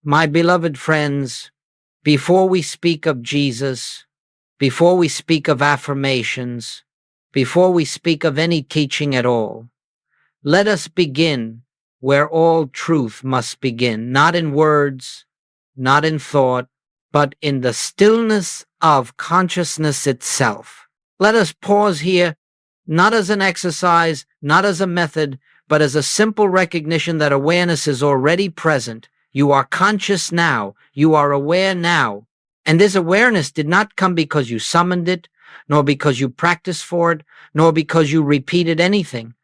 My beloved friends, before we speak of Jesus, before we speak of affirmations, before we speak of any teaching at all, let us begin where all truth must begin, not in words, not in thought, but in the stillness of consciousness itself. Let us pause here, not as an exercise, not as a method, but as a simple recognition that awareness is already present. You are conscious now. You are aware now. And this awareness did not come because you summoned it, nor because you practiced for it, nor because you repeated anything.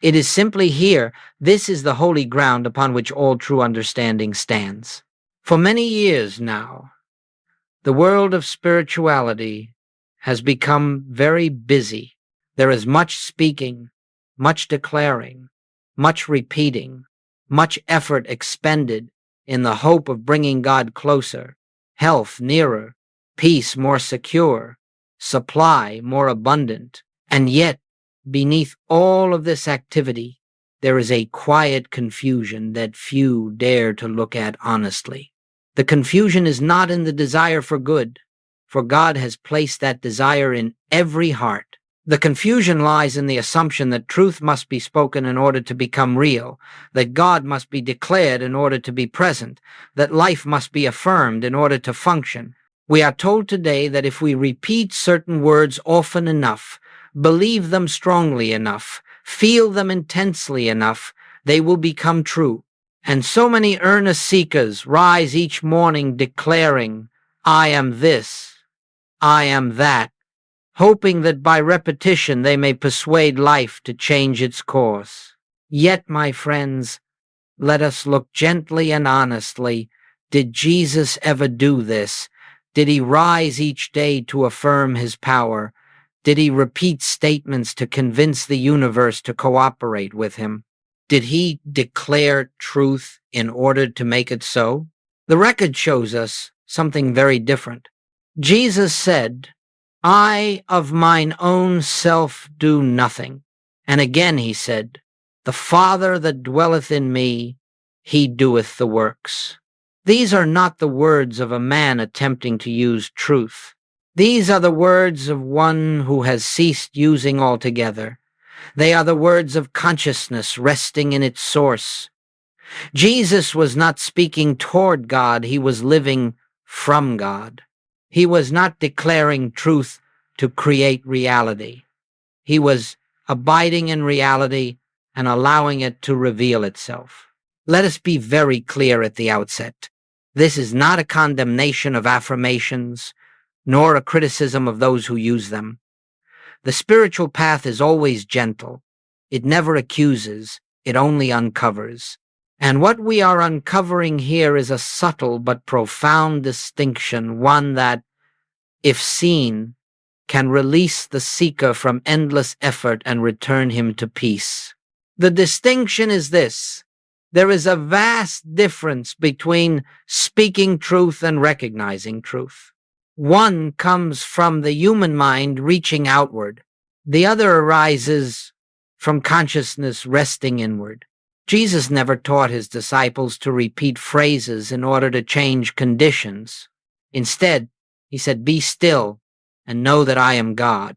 It is simply here. This is the holy ground upon which all true understanding stands. For many years now, the world of spirituality has become very busy. There is much speaking, much declaring, much repeating, much effort expended in the hope of bringing God closer, health nearer, peace more secure, supply more abundant. And yet, beneath all of this activity, there is a quiet confusion that few dare to look at honestly. The confusion is not in the desire for good, for God has placed that desire in every heart. The confusion lies in the assumption that truth must be spoken in order to become real, that God must be declared in order to be present, that life must be affirmed in order to function. We are told today that if we repeat certain words often enough, believe them strongly enough, feel them intensely enough, they will become true. And so many earnest seekers rise each morning declaring, I am this, I am that, hoping that by repetition they may persuade life to change its course. Yet, my friends, let us look gently and honestly. Did Jesus ever do this? Did he rise each day to affirm his power? Did he repeat statements to convince the universe to cooperate with him? Did he declare truth in order to make it so? The record shows us something very different. Jesus said, I of mine own self do nothing. And again he said, the Father that dwelleth in me, he doeth the works. These are not the words of a man attempting to use truth. These are the words of one who has ceased using altogether. They are the words of consciousness resting in its source. Jesus was not speaking toward God, he was living from God. He was not declaring truth to create reality. He was abiding in reality and allowing it to reveal itself. Let us be very clear at the outset. This is not a condemnation of affirmations, nor a criticism of those who use them. The spiritual path is always gentle. It never accuses, it only uncovers. And what we are uncovering here is a subtle but profound distinction, one that, if seen, can release the seeker from endless effort and return him to peace. The distinction is this: there is a vast difference between speaking truth and recognizing truth. One comes from the human mind reaching outward. The other arises from consciousness resting inward. Jesus never taught his disciples to repeat phrases in order to change conditions. Instead, he said, be still and know that I am God.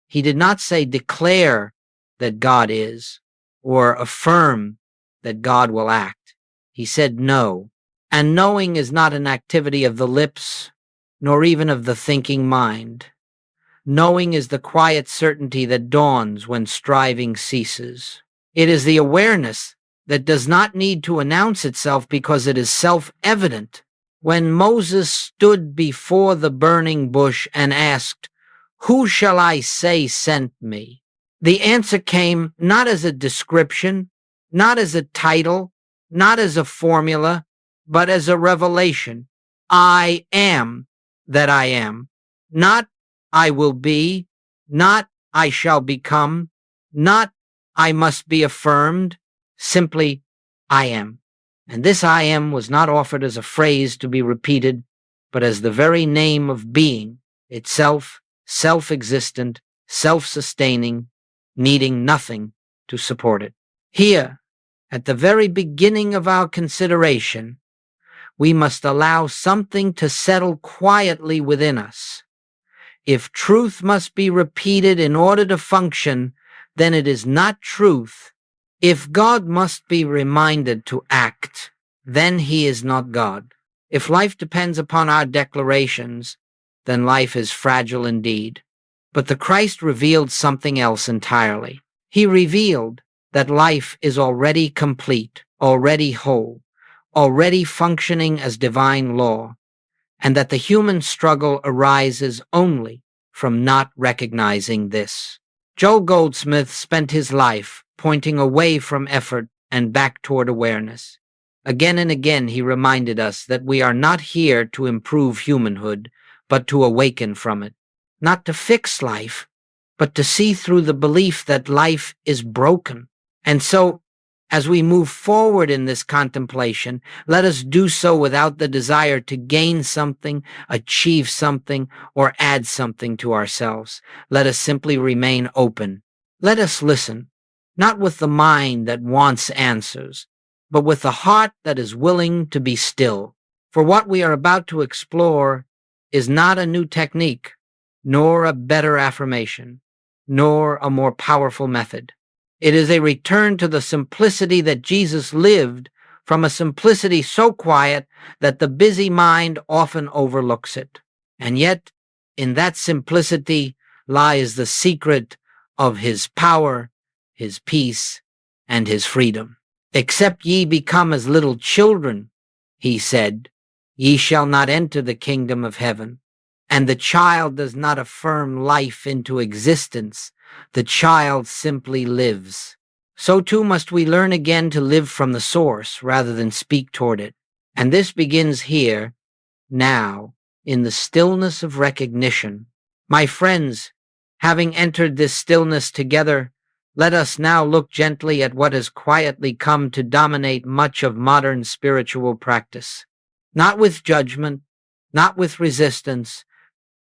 He did not say declare that God is or affirm that God will act. He said know. And knowing is not an activity of the lips, nor even of the thinking mind. Knowing is the quiet certainty that dawns when striving ceases. It is the awareness that does not need to announce itself because it is self-evident. When Moses stood before the burning bush and asked, "Who shall I say sent me?" the answer came not as a description, not as a title, not as a formula, but as a revelation. I am that I am. Not I will be, not I shall become, not I must be affirmed, simply I am. And this I am was not offered as a phrase to be repeated, but as the very name of being, itself, self-existent, self-sustaining, needing nothing to support it. Here, at the very beginning of our consideration, We must allow something to settle quietly within us. If truth must be repeated in order to function, then it is not truth. If God must be reminded to act, then he is not God. If life depends upon our declarations, then life is fragile indeed. But the Christ revealed something else entirely. He revealed that life is already complete, already whole, already functioning as divine law, and that the human struggle arises only from not recognizing this. Joel Goldsmith spent his life pointing away from effort and back toward awareness. Again and again he reminded us that we are not here to improve humanhood, but to awaken from it. Not to fix life, but to see through the belief that life is broken. And so, as we move forward in this contemplation, let us do so without the desire to gain something, achieve something, or add something to ourselves. Let us simply remain open. Let us listen, not with the mind that wants answers, but with the heart that is willing to be still. For what we are about to explore is not a new technique, nor a better affirmation, nor a more powerful method. It is a return to the simplicity that Jesus lived, from a simplicity so quiet that the busy mind often overlooks it. And yet, in that simplicity lies the secret of his power, his peace, and his freedom. Except ye become as little children, he said, ye shall not enter the kingdom of heaven. And the child does not affirm life into existence. The child simply lives. So too must we learn again to live from the source rather than speak toward it. And this begins here, now, in the stillness of recognition. My friends, having entered this stillness together, let us now look gently at what has quietly come to dominate much of modern spiritual practice. Not with judgment, not with resistance,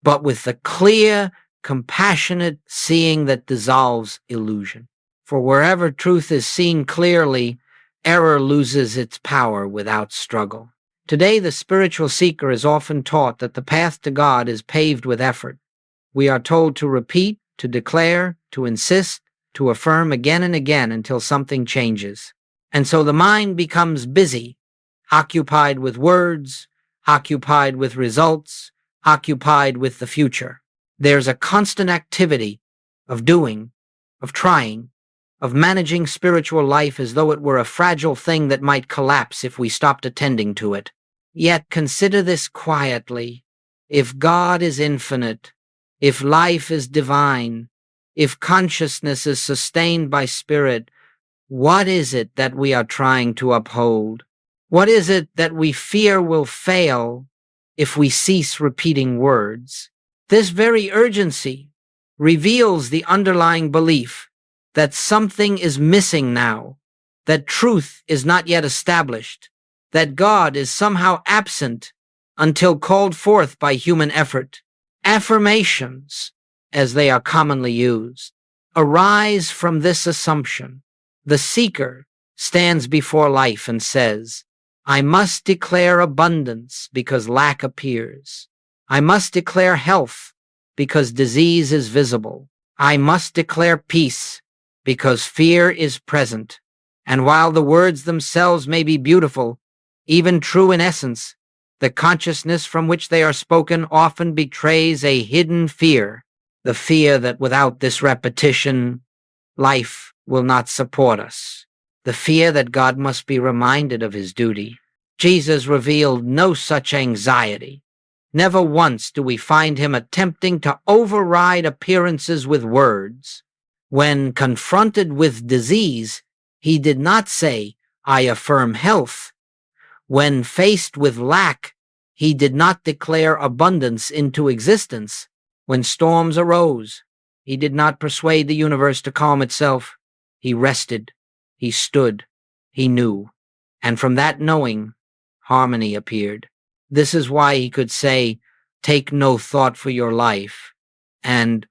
but with the clear, compassionate seeing that dissolves illusion. For wherever truth is seen clearly, error loses its power without struggle. Today, the spiritual seeker is often taught that the path to God is paved with effort. We are told to repeat, to declare, to insist, to affirm again and again until something changes. And so the mind becomes busy, occupied with words, occupied with results, occupied with the future. There's a constant activity of doing, of trying, of managing spiritual life as though it were a fragile thing that might collapse if we stopped attending to it. Yet consider this quietly. If God is infinite, if life is divine, if consciousness is sustained by spirit, what is it that we are trying to uphold? What is it that we fear will fail if we cease repeating words? This very urgency reveals the underlying belief that something is missing now, that truth is not yet established, that God is somehow absent until called forth by human effort. Affirmations, as they are commonly used, arise from this assumption. The seeker stands before life and says, I must declare abundance because lack appears. I must declare health because disease is visible. I must declare peace because fear is present. And while the words themselves may be beautiful, even true in essence, the consciousness from which they are spoken often betrays a hidden fear, the fear that without this repetition, life will not support us, the fear that God must be reminded of his duty. Jesus revealed no such anxiety. Never once do we find him attempting to override appearances with words. When confronted with disease, he did not say, I affirm health. When faced with lack, he did not declare abundance into existence. When storms arose, he did not persuade the universe to calm itself. He rested, he stood, he knew, and from that knowing, harmony appeared. This is why he could say, take no thought for your life. And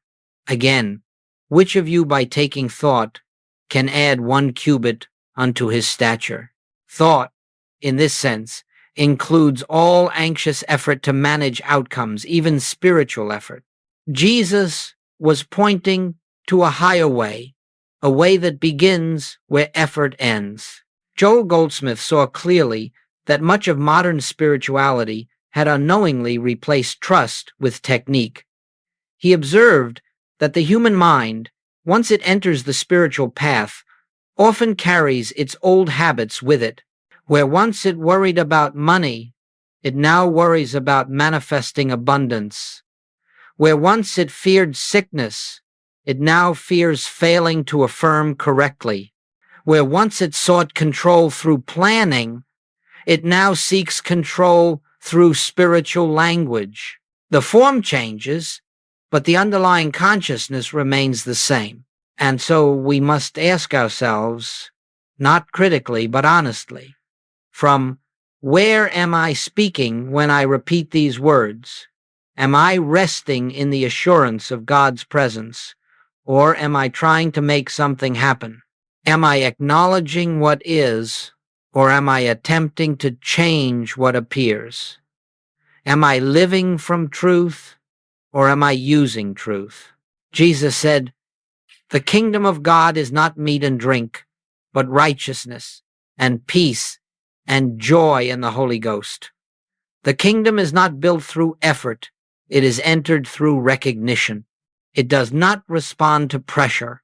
again, which of you by taking thought can add 1 cubit unto his stature? Thought, in this sense, includes all anxious effort to manage outcomes, even spiritual effort. Jesus was pointing to a higher way, a way that begins where effort ends. Joel Goldsmith saw clearly that much of modern spirituality had unknowingly replaced trust with technique. He observed that the human mind, once it enters the spiritual path, often carries its old habits with it. Where once it worried about money, it now worries about manifesting abundance. Where once it feared sickness, it now fears failing to affirm correctly. Where once it sought control through planning, it now seeks control through spiritual language. The form changes, but the underlying consciousness remains the same. And so we must ask ourselves, not critically, but honestly, from where am I speaking when I repeat these words? Am I resting in the assurance of God's presence, or am I trying to make something happen? Am I acknowledging what is, or am I attempting to change what appears? Am I living from truth, or am I using truth? Jesus said, "The kingdom of God is not meat and drink, but righteousness and peace and joy in the Holy Ghost." The kingdom is not built through effort. It is entered through recognition. It does not respond to pressure.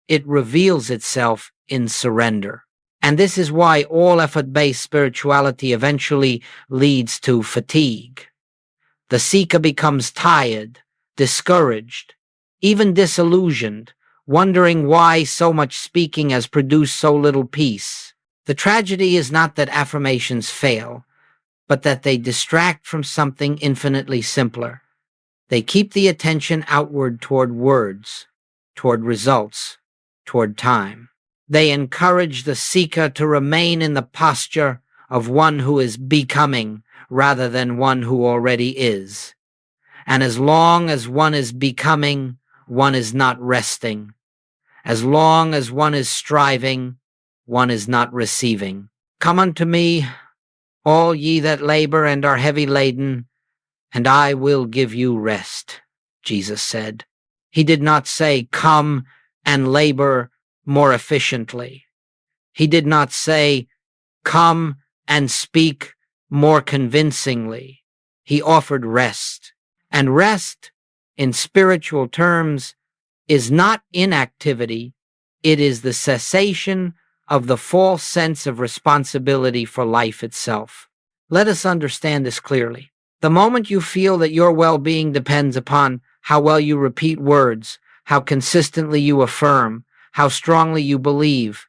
It reveals itself in surrender. And this is why all effort-based spirituality eventually leads to fatigue. The seeker becomes tired, discouraged, even disillusioned, wondering why so much speaking has produced so little peace. The tragedy is not that affirmations fail, but that they distract from something infinitely simpler. They keep the attention outward toward words, toward results, toward time. They encourage the seeker to remain in the posture of one who is becoming rather than one who already is. And as long as one is becoming, one is not resting. As long as one is striving, one is not receiving. "Come unto me, all ye that labor and are heavy laden, and I will give you rest," Jesus said. He did not say, "Come and labor more efficiently." He did not say, "Come and speak more convincingly." He offered rest. And rest, in spiritual terms, is not inactivity. It is the cessation of the false sense of responsibility for life itself. Let us understand this clearly. The moment you feel that your well-being depends upon how well you repeat words, how consistently you affirm, how strongly you believe,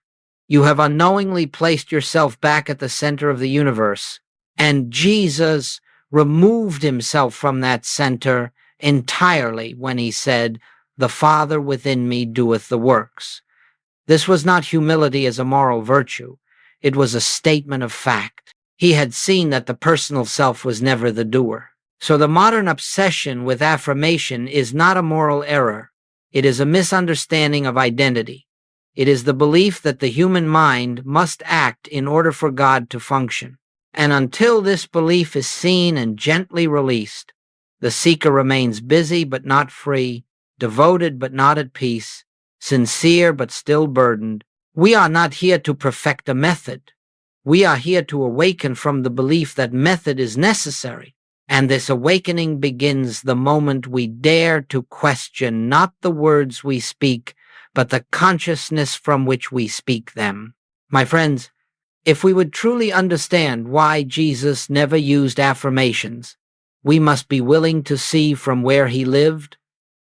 you have unknowingly placed yourself back at the center of the universe. And Jesus removed himself from that center entirely when he said, "The Father within me doeth the works." This was not humility as a moral virtue. It was a statement of fact. He had seen that the personal self was never the doer. So the modern obsession with affirmation is not a moral error. It is a misunderstanding of identity. It is the belief that the human mind must act in order for God to function. And until this belief is seen and gently released, the seeker remains busy but not free, devoted but not at peace, sincere but still burdened. We are not here to perfect a method. We are here to awaken from the belief that method is necessary. And this awakening begins the moment we dare to question not the words we speak, but the consciousness from which we speak them. My friends, if we would truly understand why Jesus never used affirmations, we must be willing to see from where he lived,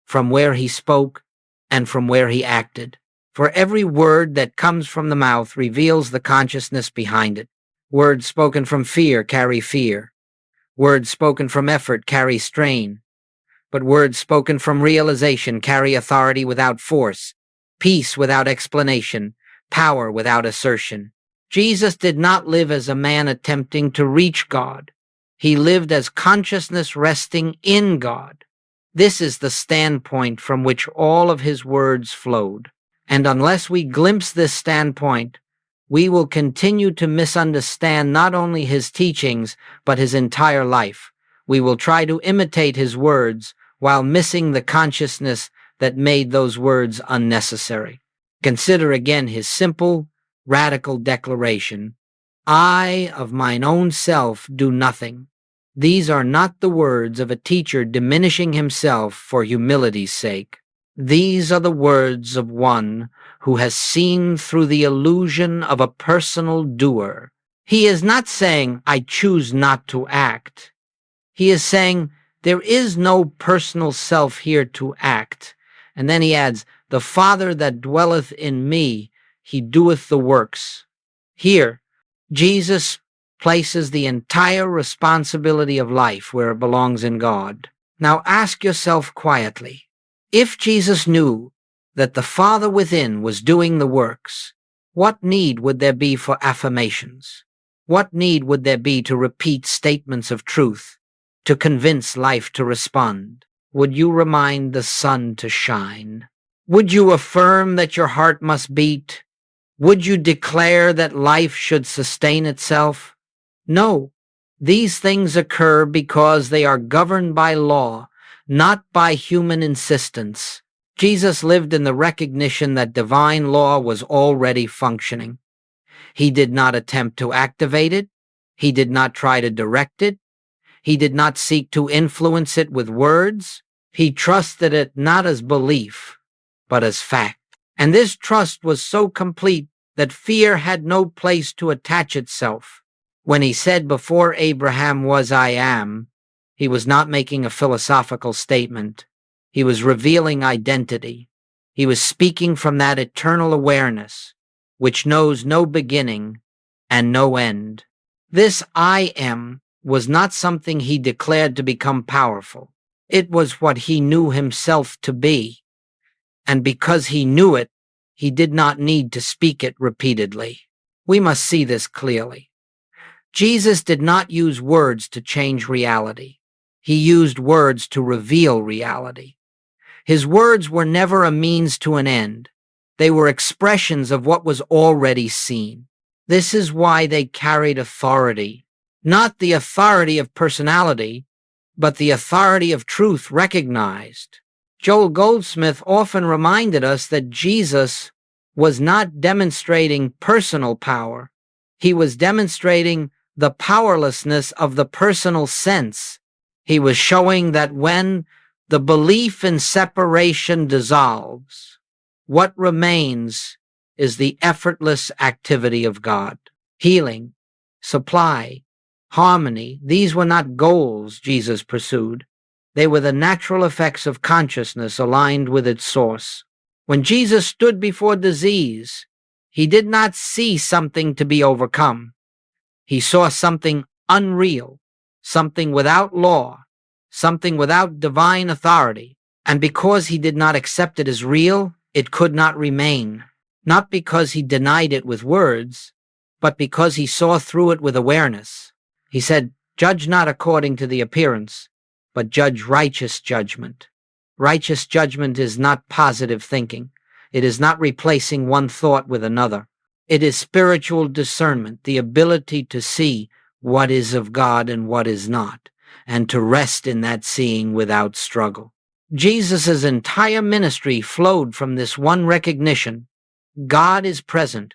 from where he spoke, and from where he acted. For every word that comes from the mouth reveals the consciousness behind it. Words spoken from fear carry fear. Words spoken from effort carry strain. But words spoken from realization carry authority without force, peace without explanation, power without assertion. Jesus did not live as a man attempting to reach God. He lived as consciousness resting in God. This is the standpoint from which all of his words flowed. And unless we glimpse this standpoint, we will continue to misunderstand not only his teachings, but his entire life. We will try to imitate his words while missing the consciousness that made those words unnecessary. Consider again his simple, radical declaration, "I of mine own self do nothing." These are not the words of a teacher diminishing himself for humility's sake. These are the words of one who has seen through the illusion of a personal doer. He is not saying, "I choose not to act." He is saying, "There is no personal self here to act." And then he adds, "The Father that dwelleth in me, he doeth the works." Here, Jesus places the entire responsibility of life where it belongs in God. Now ask yourself quietly, if Jesus knew that the Father within was doing the works, what need would there be for affirmations? What need would there be to repeat statements of truth, to convince life to respond? Would you remind the sun to shine? Would you affirm that your heart must beat? Would you declare that life should sustain itself? No, these things occur because they are governed by law, not by human insistence. Jesus lived in the recognition that divine law was already functioning. He did not attempt to activate it. He did not try to direct it. He did not seek to influence it with words. He trusted it not as belief, but as fact. And this trust was so complete that fear had no place to attach itself. When he said, "Before Abraham was I am," he was not making a philosophical statement. He was revealing identity. He was speaking from that eternal awareness, which knows no beginning and no end. This "I am" was not something he declared to become powerful. It was what he knew himself to be. And because he knew it, he did not need to speak it repeatedly. We must see this clearly. Jesus did not use words to change reality. He used words to reveal reality. His words were never a means to an end. They were expressions of what was already seen. This is why they carried authority. Not the authority of personality, but the authority of truth recognized. Joel Goldsmith often reminded us that Jesus was not demonstrating personal power. He was demonstrating the powerlessness of the personal sense. He was showing that when the belief in separation dissolves, what remains is the effortless activity of God. Healing, supply, harmony, these were not goals Jesus pursued. They were the natural effects of consciousness aligned with its source. When Jesus stood before disease, he did not see something to be overcome. He saw something unreal, something without law, something without divine authority. And because he did not accept it as real, it could not remain. Not because he denied it with words, but because he saw through it with awareness. He said, "Judge not according to the appearance, but judge righteous judgment." Righteous judgment is not positive thinking. It is not replacing one thought with another. It is spiritual discernment, the ability to see what is of God and what is not, and to rest in that seeing without struggle. Jesus' entire ministry flowed from this one recognition. God is present.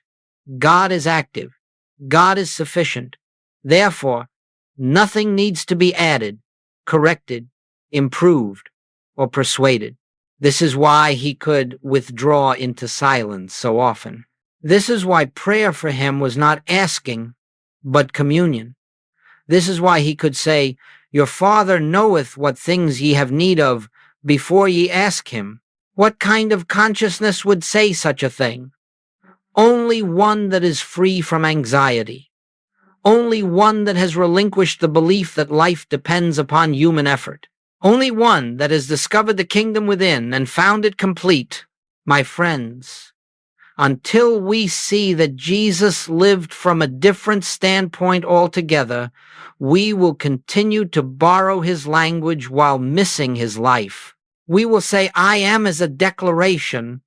God is active. God is sufficient. Therefore, nothing needs to be added, corrected, improved, or persuaded. This is why he could withdraw into silence so often. This is why prayer for him was not asking, but communion. This is why he could say, "Your Father knoweth what things ye have need of before ye ask him." What kind of consciousness would say such a thing? Only one that is free from anxiety. Only one that has relinquished the belief that life depends upon human effort. Only one that has discovered the kingdom within and found it complete. My friends, until we see that Jesus lived from a different standpoint altogether, we will continue to borrow his language while missing his life. We will say, "I am" as a declaration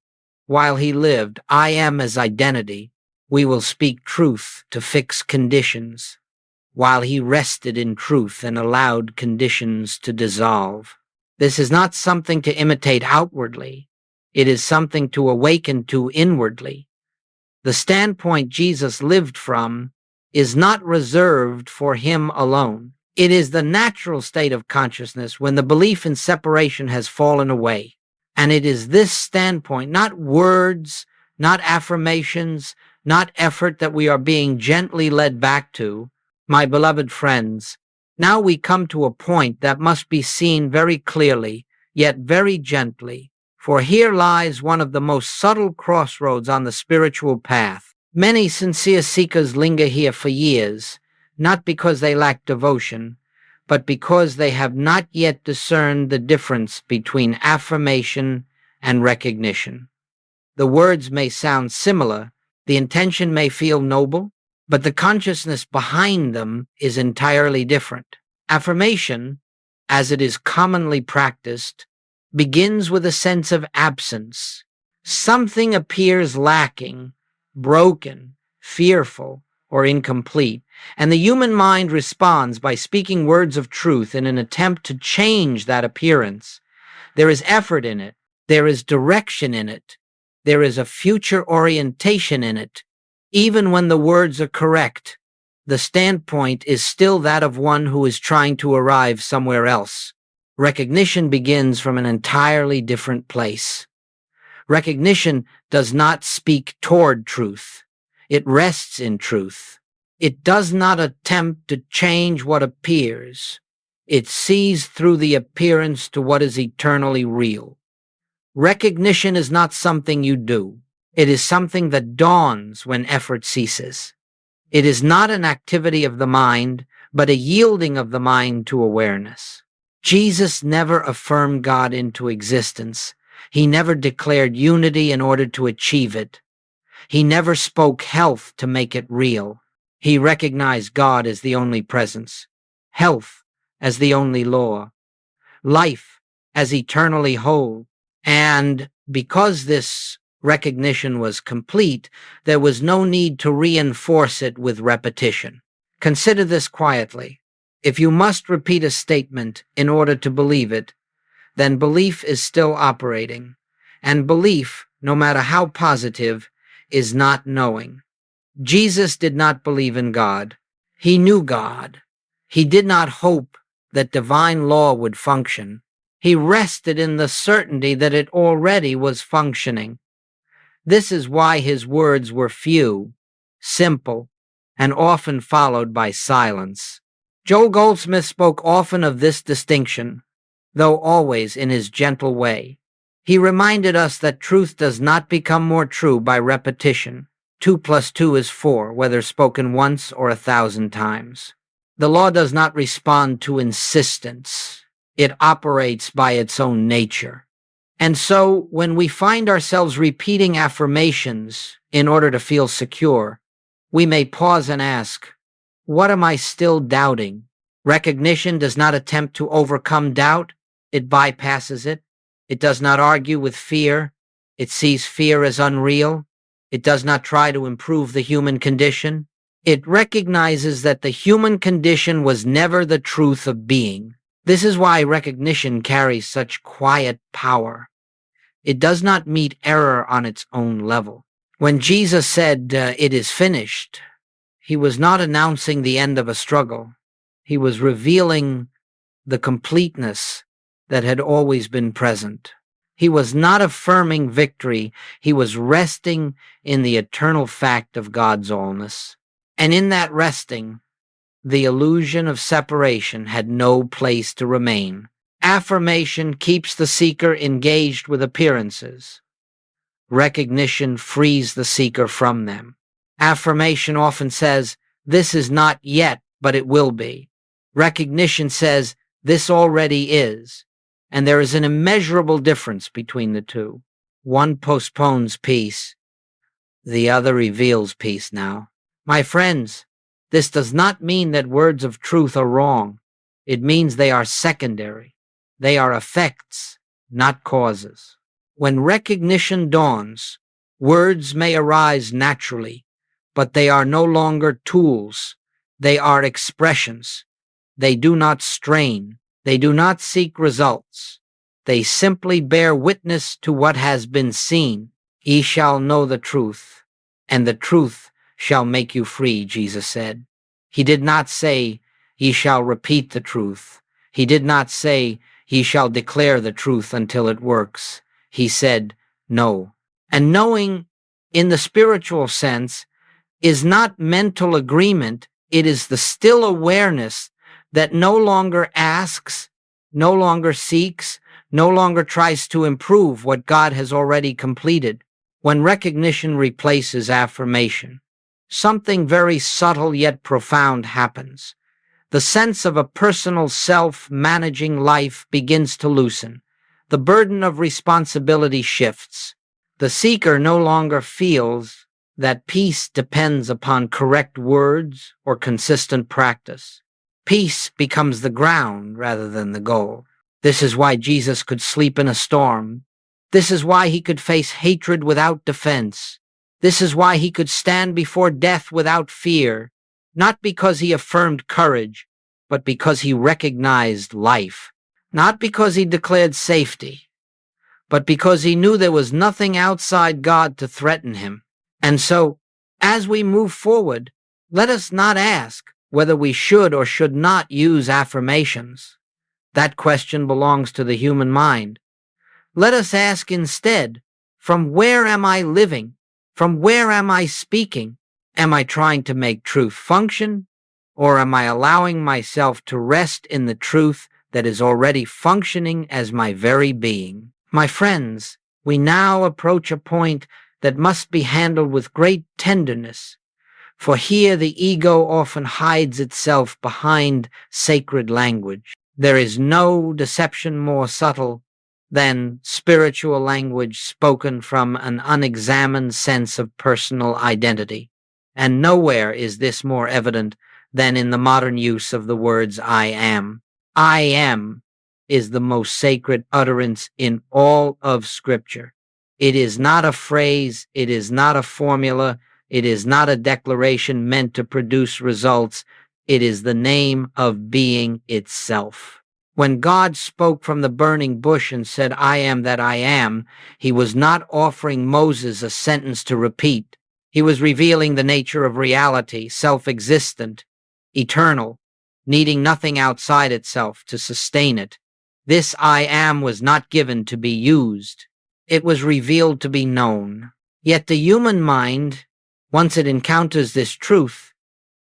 while he lived, "I am" as identity, we will speak truth to fix conditions, while he rested in truth and allowed conditions to dissolve. This is not something to imitate outwardly. It is something to awaken to inwardly. The standpoint Jesus lived from is not reserved for him alone. It is the natural state of consciousness when the belief in separation has fallen away. And it is this standpoint, not words, not affirmations, not effort, that we are being gently led back to. My beloved friends, now we come to a point that must be seen very clearly, yet very gently, for here lies one of the most subtle crossroads on the spiritual path. Many sincere seekers linger here for years, not because they lack devotion, but because they have not yet discerned the difference between affirmation and recognition. The words may sound similar, the intention may feel noble, but the consciousness behind them is entirely different. Affirmation, as it is commonly practiced, begins with a sense of absence. Something appears lacking, broken, fearful, or incomplete, and the human mind responds by speaking words of truth in an attempt to change that appearance. There is effort in it. There is direction in it. There is a future orientation in it. Even when the words are correct, the standpoint is still that of one who is trying to arrive somewhere else. Recognition begins from an entirely different place. Recognition does not speak toward truth. It rests in truth. It does not attempt to change what appears. It sees through the appearance to what is eternally real. Recognition is not something you do. It is something that dawns when effort ceases. It is not an activity of the mind, but a yielding of the mind to awareness. Jesus never affirmed God into existence. He never declared unity in order to achieve it. He never spoke health to make it real. He recognized God as the only presence, health as the only law, life as eternally whole. And because this recognition was complete, there was no need to reinforce it with repetition. Consider this quietly. If you must repeat a statement in order to believe it, then belief is still operating. And belief, no matter how positive, is not knowing. Jesus did not believe in God. He knew God. He did not hope that divine law would function. He rested in the certainty that it already was functioning. This is why his words were few, simple, and often followed by silence. Joel Goldsmith spoke often of this distinction, though always in his gentle way. He reminded us that truth does not become more true by repetition. 2 + 2 is 4, whether spoken once or 1,000 times. The law does not respond to insistence. It operates by its own nature. And so, when we find ourselves repeating affirmations in order to feel secure, we may pause and ask, what am I still doubting? Recognition does not attempt to overcome doubt. It bypasses it. It does not argue with fear. It sees fear as unreal. It does not try to improve the human condition. It recognizes that the human condition was never the truth of being. This is why recognition carries such quiet power. It does not meet error on its own level. When Jesus said, "It is finished," he was not announcing the end of a struggle. He was revealing the completeness that had always been present. He was not affirming victory. He was resting in the eternal fact of God's allness. And in that resting, the illusion of separation had no place to remain. Affirmation keeps the seeker engaged with appearances. Recognition frees the seeker from them. Affirmation often says, "This is not yet, but it will be." Recognition says, "This already is." And there is an immeasurable difference between the two. One postpones peace. The other reveals peace now. My friends, this does not mean that words of truth are wrong. It means they are secondary. They are effects, not causes. When recognition dawns, words may arise naturally, but they are no longer tools. They are expressions. They do not strain. They do not seek results. They simply bear witness to what has been seen. Ye shall know the truth, and the truth shall make you free, Jesus said. He did not say, ye shall repeat the truth. He did not say, ye shall declare the truth until it works. He said, know. And knowing, in the spiritual sense, is not mental agreement. It is the still awareness that no longer asks, no longer seeks, no longer tries to improve what God has already completed. When recognition replaces affirmation, something very subtle yet profound happens. The sense of a personal self managing life begins to loosen. The burden of responsibility shifts. The seeker no longer feels that peace depends upon correct words or consistent practice. Peace becomes the ground rather than the goal. This is why Jesus could sleep in a storm. This is why he could face hatred without defense. This is why he could stand before death without fear, not because he affirmed courage, but because he recognized life. Not because he declared safety, but because he knew there was nothing outside God to threaten him. And so, as we move forward, let us not ask whether we should or should not use affirmations. That question belongs to the human mind. Let us ask instead, from where am I living? From where am I speaking? Am I trying to make truth function, or am I allowing myself to rest in the truth that is already functioning as my very being? My friends, we now approach a point that must be handled with great tenderness, for here the ego often hides itself behind sacred language. There is no deception more subtle than spiritual language spoken from an unexamined sense of personal identity. And nowhere is this more evident than in the modern use of the words I am. I am is the most sacred utterance in all of Scripture. It is not a phrase, it is not a formula, it is not a declaration meant to produce results. It is the name of being itself. When God spoke from the burning bush and said, I am that I am, he was not offering Moses a sentence to repeat. He was revealing the nature of reality, self-existent, eternal, needing nothing outside itself to sustain it. This I am was not given to be used. It was revealed to be known. Yet the human mind, once it encounters this truth,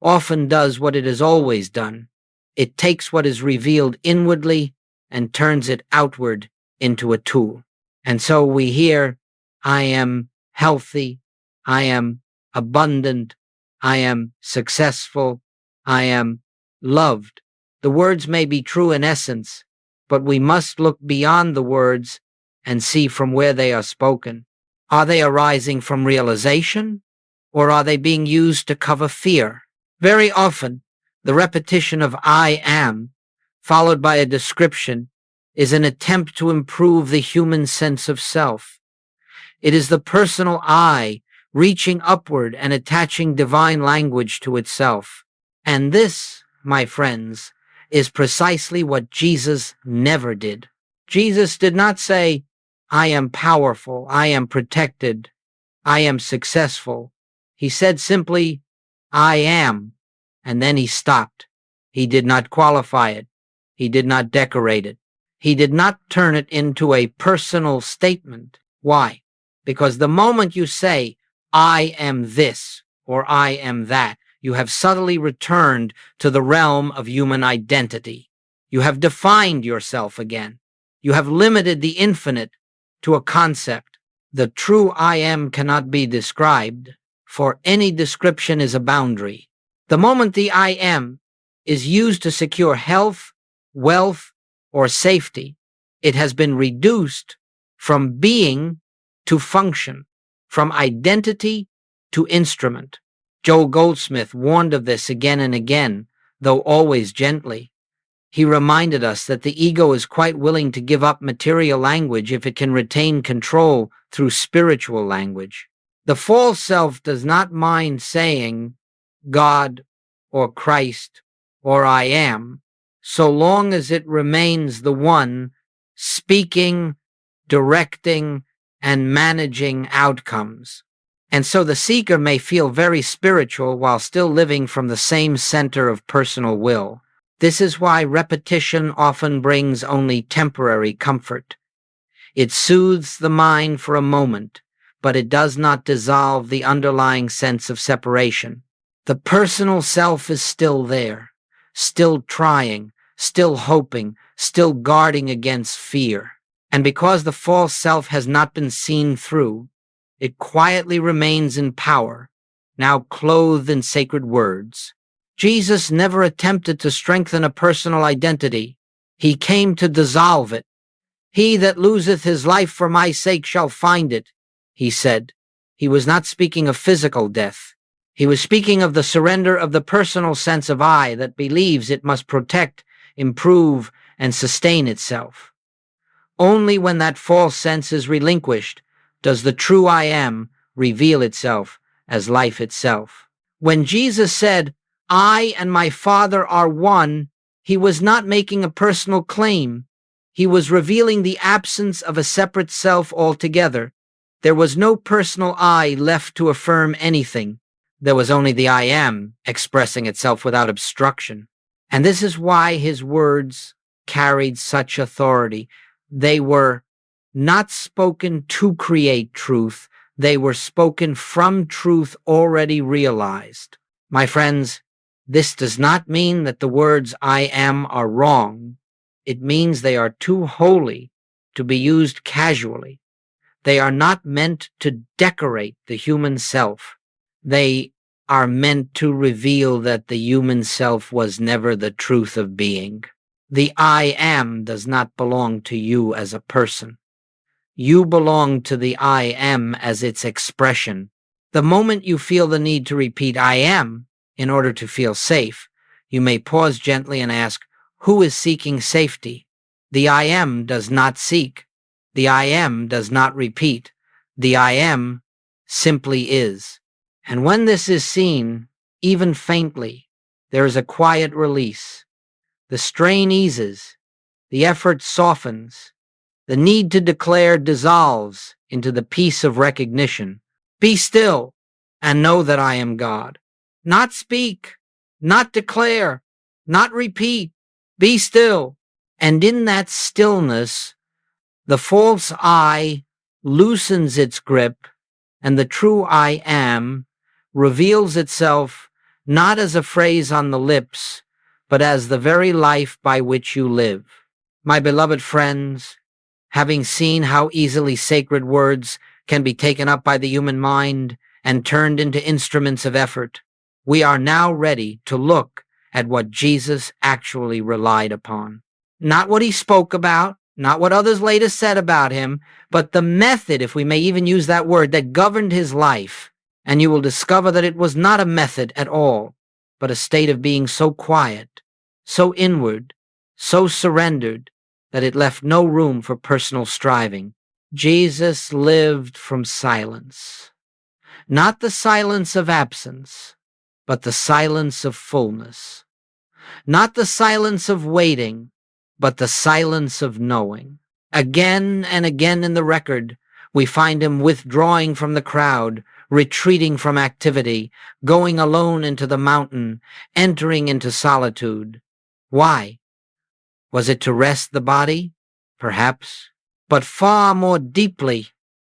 often does what it has always done. It takes what is revealed inwardly and turns it outward into a tool. And so we hear, I am healthy, I am abundant, I am successful, I am loved. The words may be true in essence, but we must look beyond the words and see from where they are spoken. Are they arising from realization, or are they being used to cover fear? Very often, the repetition of I am, followed by a description, is an attempt to improve the human sense of self. It is the personal I reaching upward and attaching divine language to itself. And this, my friends, is precisely what Jesus never did. Jesus did not say, I am powerful, I am protected, I am successful. He said simply, I am, and then he stopped. He did not qualify it. He did not decorate it. He did not turn it into a personal statement. Why? Because the moment you say, I am this, or I am that, you have subtly returned to the realm of human identity. You have defined yourself again. You have limited the infinite to a concept. The true I am cannot be described, for any description is a boundary. The moment the I am is used to secure health, wealth, or safety, it has been reduced from being to function, from identity to instrument. Joel Goldsmith warned of this again and again, though always gently. He reminded us that the ego is quite willing to give up material language if it can retain control through spiritual language. The false self does not mind saying God or Christ or I am, so long as it remains the one speaking, directing, and managing outcomes. And so the seeker may feel very spiritual while still living from the same center of personal will. This is why repetition often brings only temporary comfort. It soothes the mind for a moment, but it does not dissolve the underlying sense of separation. The personal self is still there, still trying, still hoping, still guarding against fear. And because the false self has not been seen through, it quietly remains in power, now clothed in sacred words. Jesus never attempted to strengthen a personal identity. He came to dissolve it. He that loseth his life for my sake shall find it, he said. He was not speaking of physical death. He was speaking of the surrender of the personal sense of I that believes it must protect, improve, and sustain itself. Only when that false sense is relinquished does the true I am reveal itself as life itself. When Jesus said, I and my Father are one, he was not making a personal claim. He was revealing the absence of a separate self altogether. There was no personal I left to affirm anything. There was only the I am expressing itself without obstruction. And this is why his words carried such authority. They were not spoken to create truth. They were spoken from truth already realized. My friends, this does not mean that the words I am are wrong. It means they are too holy to be used casually. They are not meant to decorate the human self. They are meant to reveal that the human self was never the truth of being. The I am does not belong to you as a person. You belong to the I am as its expression. The moment you feel the need to repeat I am in order to feel safe, you may pause gently and ask, who is seeking safety? The I am does not seek. The I am does not repeat. The I am simply is. And when this is seen, even faintly, there is a quiet release. The strain eases. The effort softens. The need to declare dissolves into the peace of recognition. Be still and know that I am God. Not speak, not declare, not repeat. Be still. And in that stillness, the false I loosens its grip, and the true I am reveals itself not as a phrase on the lips, but as the very life by which you live. My beloved friends, having seen how easily sacred words can be taken up by the human mind and turned into instruments of effort, we are now ready to look at what Jesus actually relied upon. Not what he spoke about, not what others later said about him, but the method, if we may even use that word, that governed his life. And you will discover that it was not a method at all, but a state of being so quiet, so inward, so surrendered, that it left no room for personal striving. Jesus lived from silence. Not the silence of absence, but the silence of fullness. Not the silence of waiting, but the silence of knowing. Again and again in the record, we find him withdrawing from the crowd, retreating from activity, going alone into the mountain, entering into solitude. Why? Was it to rest the body? Perhaps. But far more deeply,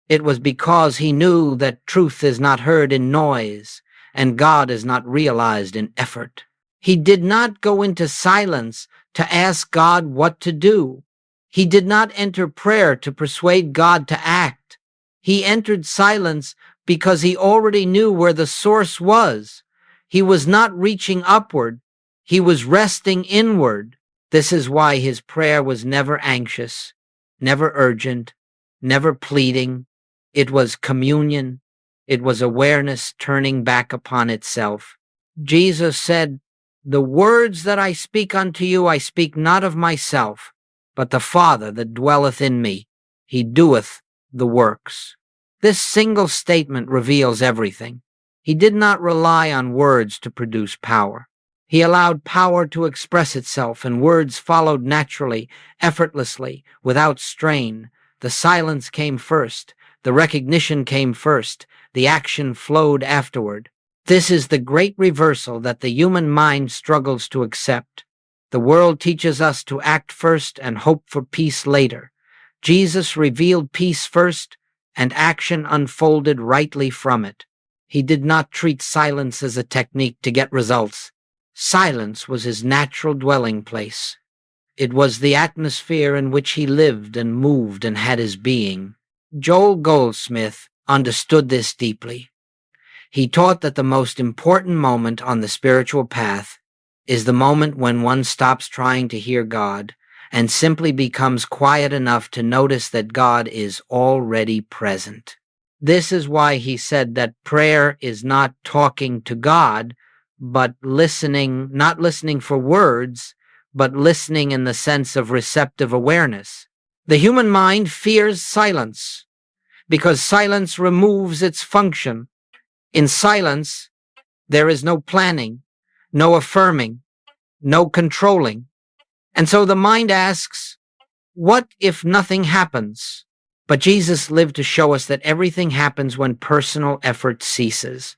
it was because he knew that truth is not heard in noise, and God is not realized in effort. He did not go into silence to ask God what to do. He did not enter prayer to persuade God to act. He entered silence because he already knew where the source was. He was not reaching upward. He was resting inward. This is why his prayer was never anxious, never urgent, never pleading. It was communion. It was awareness turning back upon itself. Jesus said, "The words that I speak unto you, I speak not of myself, but the Father that dwelleth in me. He doeth the works." This single statement reveals everything. He did not rely on words to produce power. He allowed power to express itself, and words followed naturally, effortlessly, without strain. The silence came first. The recognition came first. The action flowed afterward. This is the great reversal that the human mind struggles to accept. The world teaches us to act first and hope for peace later. Jesus revealed peace first, and action unfolded rightly from it. He did not treat silence as a technique to get results. Silence was his natural dwelling place. It was the atmosphere in which he lived and moved and had his being. Joel Goldsmith understood this deeply. He taught that the most important moment on the spiritual path is the moment when one stops trying to hear God and simply becomes quiet enough to notice that God is already present. This is why he said that prayer is not talking to God, but listening, not listening for words, but listening in the sense of receptive awareness. The human mind fears silence because silence removes its function. In silence, there is no planning, no affirming, no controlling. And so the mind asks, what if nothing happens? But Jesus lived to show us that everything happens when personal effort ceases.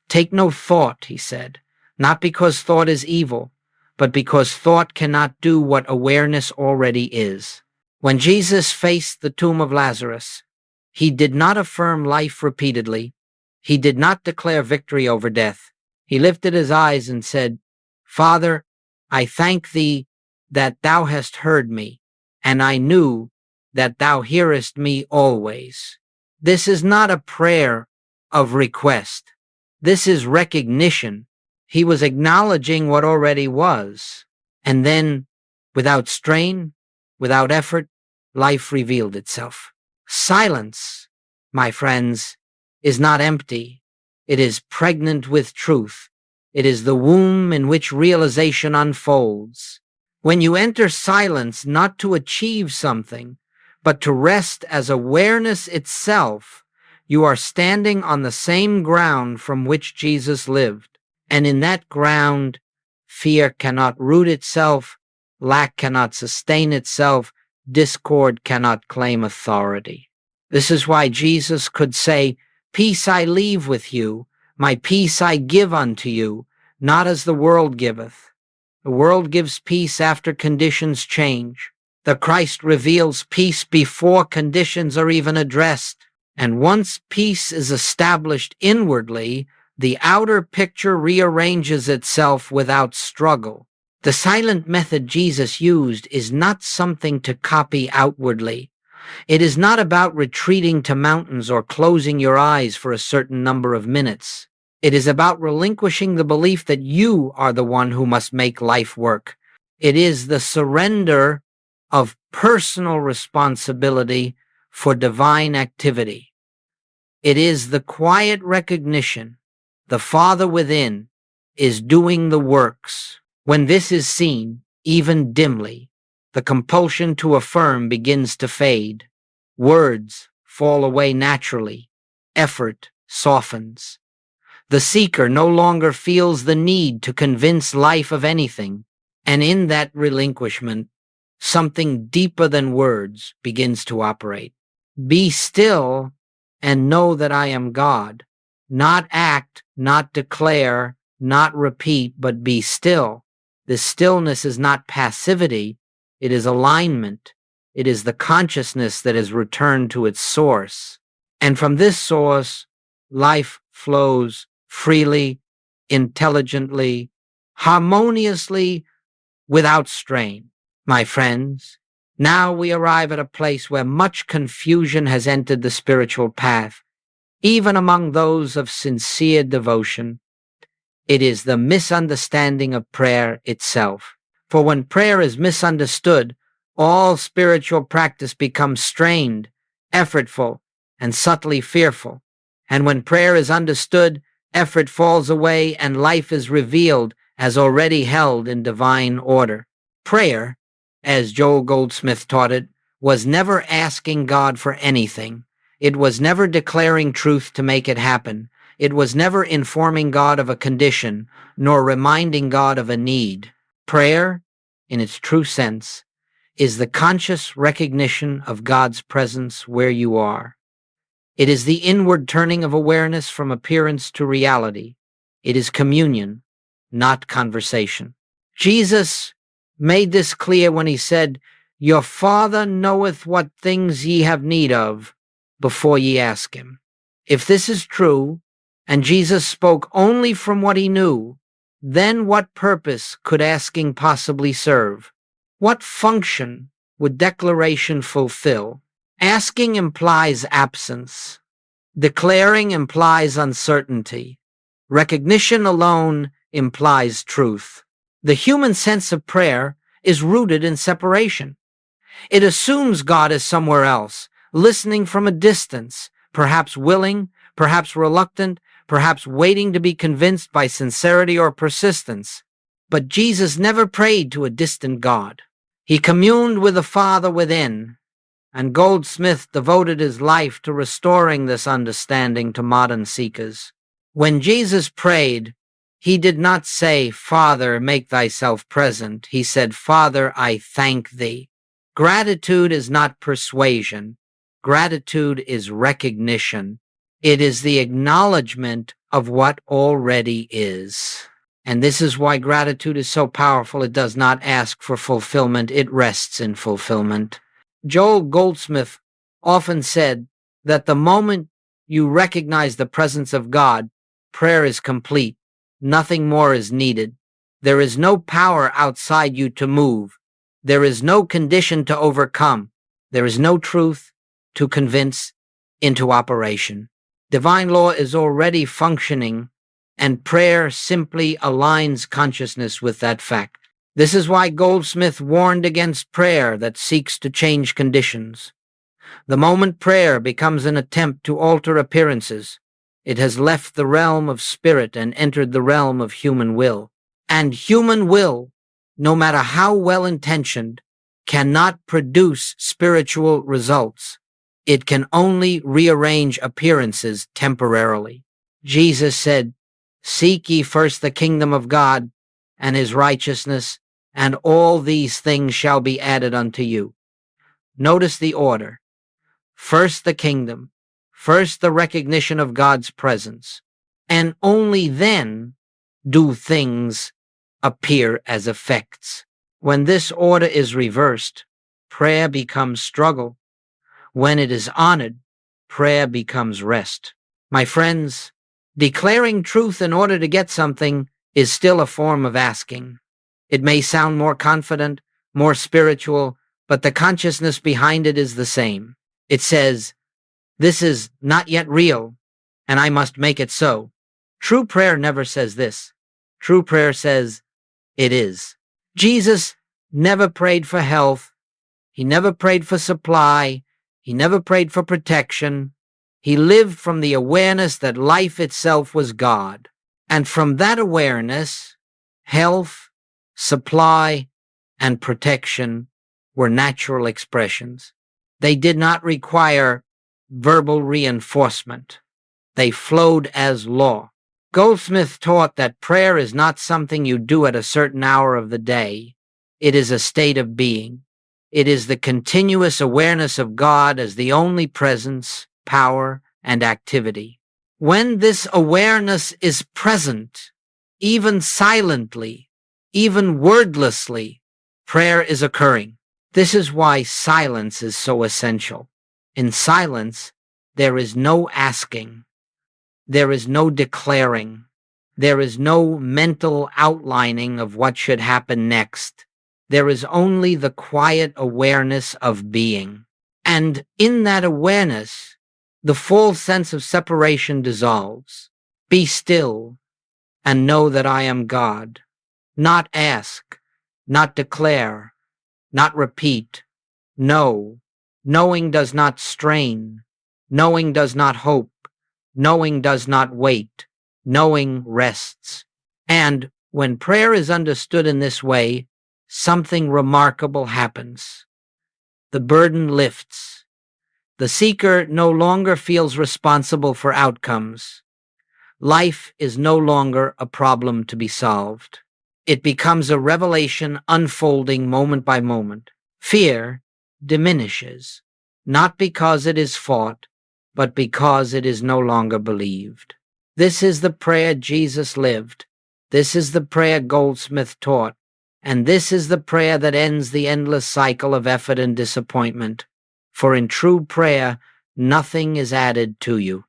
Take no thought, he said, not because thought is evil, but because thought cannot do what awareness already is. When Jesus faced the tomb of Lazarus, he did not affirm life repeatedly. He did not declare victory over death. He lifted his eyes and said, Father, I thank thee that thou hast heard me, and I knew that thou hearest me always. This is not a prayer of request. This is recognition. He was acknowledging what already was. And then, without strain, without effort, life revealed itself. Silence, my friends, is not empty. It is pregnant with truth. It is the womb in which realization unfolds. When you enter silence not to achieve something, but to rest as awareness itself, you are standing on the same ground from which Jesus lived. And in that ground, fear cannot root itself, lack cannot sustain itself, discord cannot claim authority. This is why Jesus could say, Peace I leave with you, my peace I give unto you, not as the world giveth. The world gives peace after conditions change. The Christ reveals peace before conditions are even addressed. And once peace is established inwardly, the outer picture rearranges itself without struggle. The silent method Jesus used is not something to copy outwardly. It is not about retreating to mountains or closing your eyes for a certain number of minutes. It is about relinquishing the belief that you are the one who must make life work. It is the surrender of personal responsibility for divine activity. It is the quiet recognition the Father within is doing the works. When this is seen, even dimly, the compulsion to affirm begins to fade. Words fall away naturally. Effort softens. The seeker no longer feels the need to convince life of anything, and in that relinquishment, something deeper than words begins to operate. Be still and know that I am God. Not act, not declare, not repeat, but be still. This stillness is not passivity, it is alignment. It is the consciousness that has returned to its source. And from this source, life flows freely, intelligently, harmoniously, without strain. My friends, now we arrive at a place where much confusion has entered the spiritual path, even among those of sincere devotion. It is the misunderstanding of prayer itself. For when prayer is misunderstood, all spiritual practice becomes strained, effortful, and subtly fearful. And when prayer is understood, effort falls away and life is revealed as already held in divine order. Prayer, as Joel Goldsmith taught it, was never asking God for anything. It was never declaring truth to make it happen. It was never informing God of a condition, nor reminding God of a need. Prayer, in its true sense, is the conscious recognition of God's presence where you are. It is the inward turning of awareness from appearance to reality. It is communion, not conversation. Jesus made this clear when he said, "Your Father knoweth what things ye have need of before ye ask him." If this is true, and Jesus spoke only from what he knew, then what purpose could asking possibly serve? What function would declaration fulfill? Asking implies absence. Declaring implies uncertainty. Recognition alone implies truth. The human sense of prayer is rooted in separation. It assumes God is somewhere else, listening from a distance, perhaps willing, perhaps reluctant, perhaps waiting to be convinced by sincerity or persistence. But Jesus never prayed to a distant God. He communed with the Father within, and Goldsmith devoted his life to restoring this understanding to modern seekers. When Jesus prayed, he did not say, "Father, make thyself present." He said, "Father, I thank thee." Gratitude is not persuasion. Gratitude is recognition. It is the acknowledgement of what already is. And this is why gratitude is so powerful. It does not ask for fulfillment. It rests in fulfillment. Joel Goldsmith often said that the moment you recognize the presence of God, prayer is complete. Nothing more is needed. There is no power outside you to move. There is no condition to overcome. There is no truth to convince into operation. Divine law is already functioning, and prayer simply aligns consciousness with that fact. This is why Goldsmith warned against prayer that seeks to change conditions. The moment prayer becomes an attempt to alter appearances, it has left the realm of spirit and entered the realm of human will. And human will, no matter how well-intentioned, cannot produce spiritual results. It can only rearrange appearances temporarily. Jesus said, "Seek ye first the kingdom of God and his righteousness, and all these things shall be added unto you." Notice the order. First the kingdom, first the recognition of God's presence, and only then do things appear as effects. When this order is reversed, prayer becomes struggle. When it is honored, prayer becomes rest. My friends, declaring truth in order to get something is still a form of asking. It may sound more confident, more spiritual, but the consciousness behind it is the same. It says, "This is not yet real, and I must make it so." True prayer never says this. True prayer says, "It is." Jesus never prayed for health. He never prayed for supply. He never prayed for protection. He lived from the awareness that life itself was God. And from that awareness, health, supply, and protection were natural expressions. They did not require verbal reinforcement. They flowed as law. Goldsmith taught that prayer is not something you do at a certain hour of the day. It is a state of being. It is the continuous awareness of God as the only presence, power, and activity. When this awareness is present, even silently, even wordlessly, prayer is occurring. This is why silence is so essential. In silence, there is no asking. There is no declaring. There is no mental outlining of what should happen next. There is only the quiet awareness of being. And in that awareness, the full sense of separation dissolves. Be still and know that I am God. Not ask, not declare, not repeat. Know. Knowing does not strain. Knowing does not hope. Knowing does not wait. Knowing rests. And when prayer is understood in this way, something remarkable happens. The burden lifts. The seeker no longer feels responsible for outcomes. Life is no longer a problem to be solved. It becomes a revelation unfolding moment by moment. Fear diminishes, not because it is fought, but because it is no longer believed. This is the prayer Jesus lived. This is the prayer Goldsmith taught. And this is the prayer that ends the endless cycle of effort and disappointment. For in true prayer, nothing is added to you.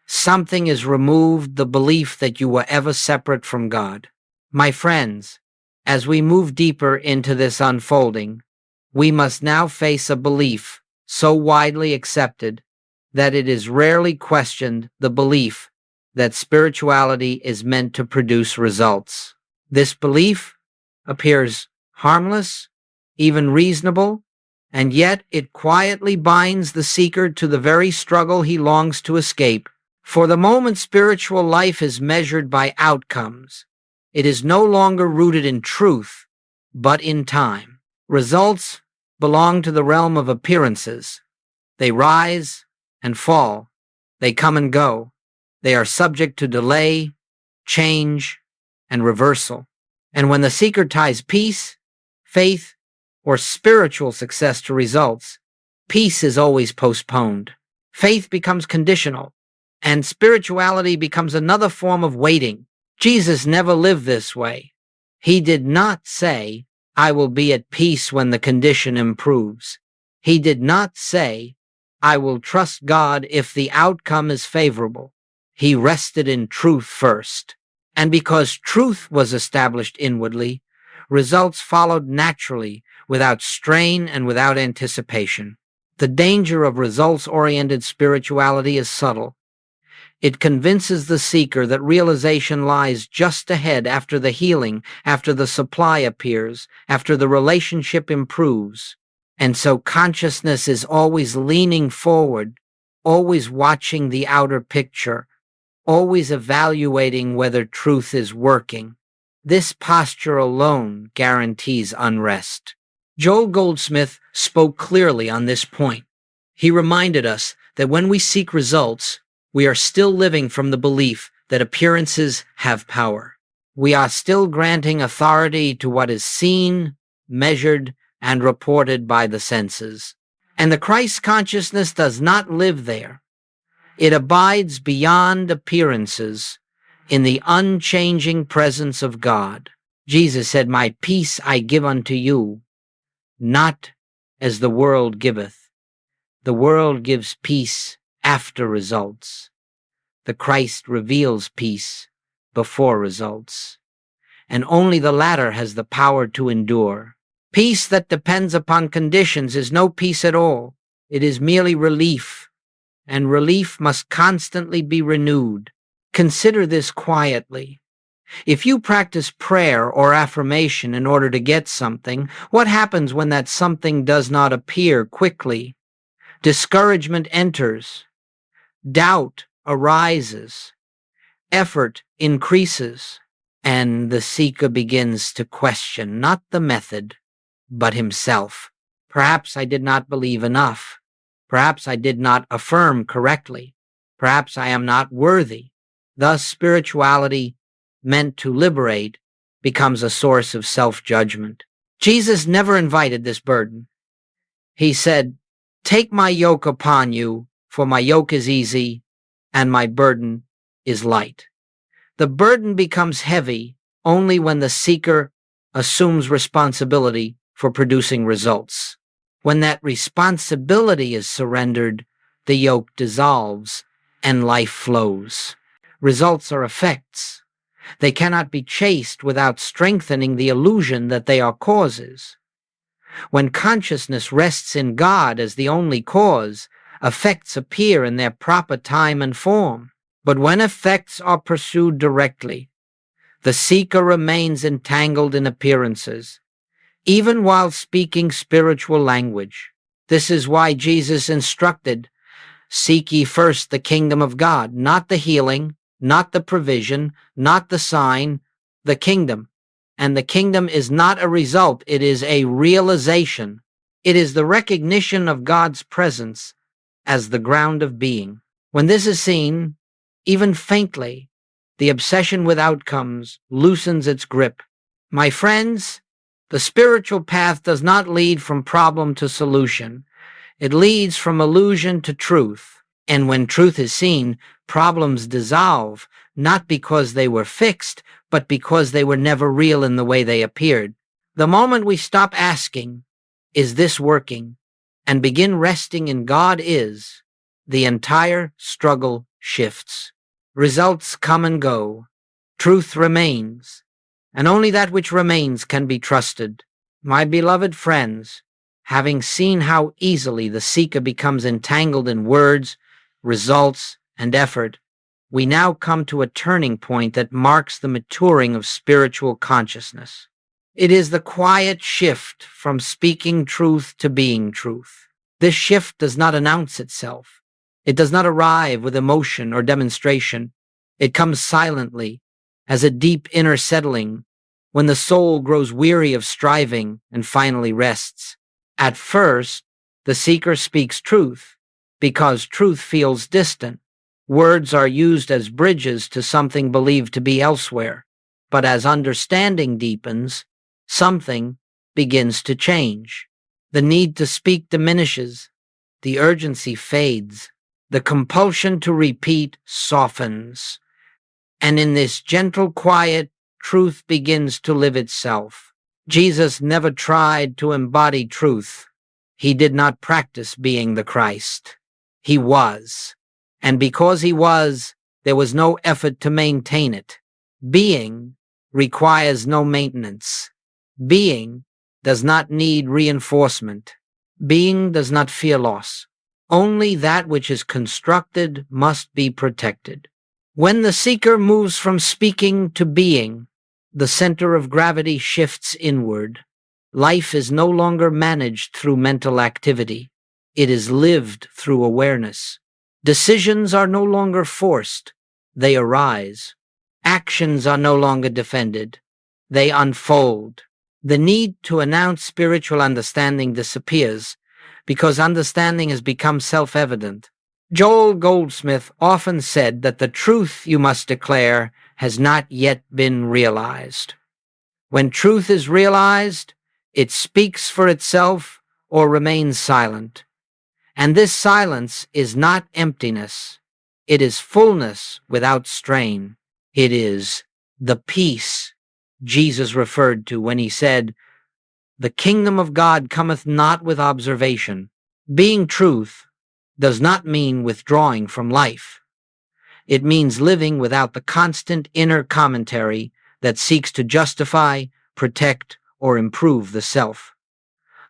Something is removed, the belief that you were ever separate from God. My friends, as we move deeper into this unfolding, we must now face a belief so widely accepted that it is rarely questioned, the belief that spirituality is meant to produce results. This belief appears harmless, even reasonable, and yet it quietly binds the seeker to the very struggle he longs to escape. For the moment spiritual life is measured by outcomes, it is no longer rooted in truth, but in time. Results belong to the realm of appearances. They rise and fall. They come and go. They are subject to delay, change, and reversal. And when the seeker ties peace, faith, or spiritual success to results, peace is always postponed. Faith becomes conditional, and spirituality becomes another form of waiting. Jesus never lived this way. He did not say, "I will be at peace when the condition improves." He did not say, "I will trust God if the outcome is favorable." He rested in truth first. And because truth was established inwardly, results followed naturally, without strain and without anticipation. The danger of results-oriented spirituality is subtle. It convinces the seeker that realization lies just ahead, after the healing, after the supply appears, after the relationship improves. And so consciousness is always leaning forward, always watching the outer picture, always evaluating whether truth is working. This posture alone guarantees unrest. Joel Goldsmith spoke clearly on this point. He reminded us that when we seek results, we are still living from the belief that appearances have power. We are still granting authority to what is seen, measured, and reported by the senses. And the Christ consciousness does not live there. It abides beyond appearances in the unchanging presence of God. Jesus said, "My peace I give unto you, not as the world giveth." The world gives peace after results. The Christ reveals peace before results. And only the latter has the power to endure. Peace that depends upon conditions is no peace at all. It is merely relief, and relief must constantly be renewed. Consider this quietly. If you practice prayer or affirmation in order to get something, what happens when that something does not appear quickly? Discouragement enters. Doubt arises. Effort increases. And the seeker begins to question not the method, but himself. Perhaps I did not believe enough. Perhaps I did not affirm correctly. Perhaps I am not worthy. Thus, spirituality, meant to liberate, becomes a source of self-judgment. Jesus never invited this burden. He said, "Take my yoke upon you, for my yoke is easy, and my burden is light." The burden becomes heavy only when the seeker assumes responsibility for producing results. When that responsibility is surrendered, the yoke dissolves and life flows. Results are effects. They cannot be chased without strengthening the illusion that they are causes. When consciousness rests in God as the only cause, effects appear in their proper time and form. But when effects are pursued directly, the seeker remains entangled in appearances, even while speaking spiritual language. This is why Jesus instructed, "Seek ye first the kingdom of God," not the healing, not the provision, not the sign, the kingdom. And the kingdom is not a result, it is a realization. It is the recognition of God's presence, as the ground of being. When this is seen, even faintly, the obsession with outcomes loosens its grip. My friends, the spiritual path does not lead from problem to solution. It leads from illusion to truth. And when truth is seen, problems dissolve, not because they were fixed, but because they were never real in the way they appeared. The moment we stop asking, "Is this working?" and begin resting in God is, the entire struggle shifts. Results come and go. Truth remains, and only that which remains can be trusted. My beloved friends, having seen how easily the seeker becomes entangled in words, results, and effort, we now come to a turning point that marks the maturing of spiritual consciousness. It is the quiet shift from speaking truth to being truth. This shift does not announce itself. It does not arrive with emotion or demonstration. It comes silently, as a deep inner settling, when the soul grows weary of striving and finally rests. At first, the seeker speaks truth, because truth feels distant. Words are used as bridges to something believed to be elsewhere. But as understanding deepens, something begins to change. The need to speak diminishes. The urgency fades. The compulsion to repeat softens. And in this gentle quiet, truth begins to live itself. Jesus never tried to embody truth. He did not practice being the Christ. He was. And because he was, there was no effort to maintain it. Being requires no maintenance. Being does not need reinforcement. Being does not fear loss. Only that which is constructed must be protected. When the seeker moves from speaking to being, the center of gravity shifts inward. Life is no longer managed through mental activity. It is lived through awareness. Decisions are no longer forced. They arise. Actions are no longer defended. They unfold. The need to announce spiritual understanding disappears because understanding has become self-evident. Joel Goldsmith often said that the truth you must declare has not yet been realized. When truth is realized, it speaks for itself or remains silent. And this silence is not emptiness. It is fullness without strain. It is the peace Jesus referred to when he said, "The kingdom of God cometh not with observation." Being truth does not mean withdrawing from life. It means living without the constant inner commentary that seeks to justify, protect, or improve the self.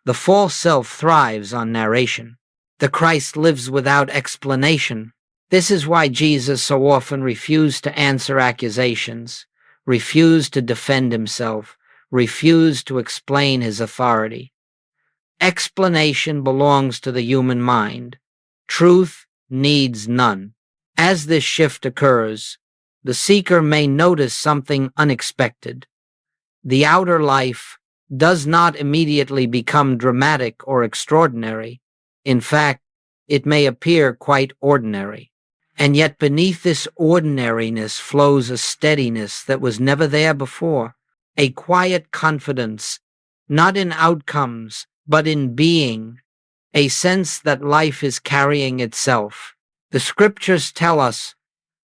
The false self thrives on narration. The Christ lives without explanation. This is why Jesus so often refused to answer accusations, refused to defend himself, refused to explain his authority. Explanation belongs to the human mind. Truth needs none. As this shift occurs, the seeker may notice something unexpected. The outer life does not immediately become dramatic or extraordinary. In fact, it may appear quite ordinary. And yet beneath this ordinariness flows a steadiness that was never there before, a quiet confidence, not in outcomes, but in being, a sense that life is carrying itself. The scriptures tell us,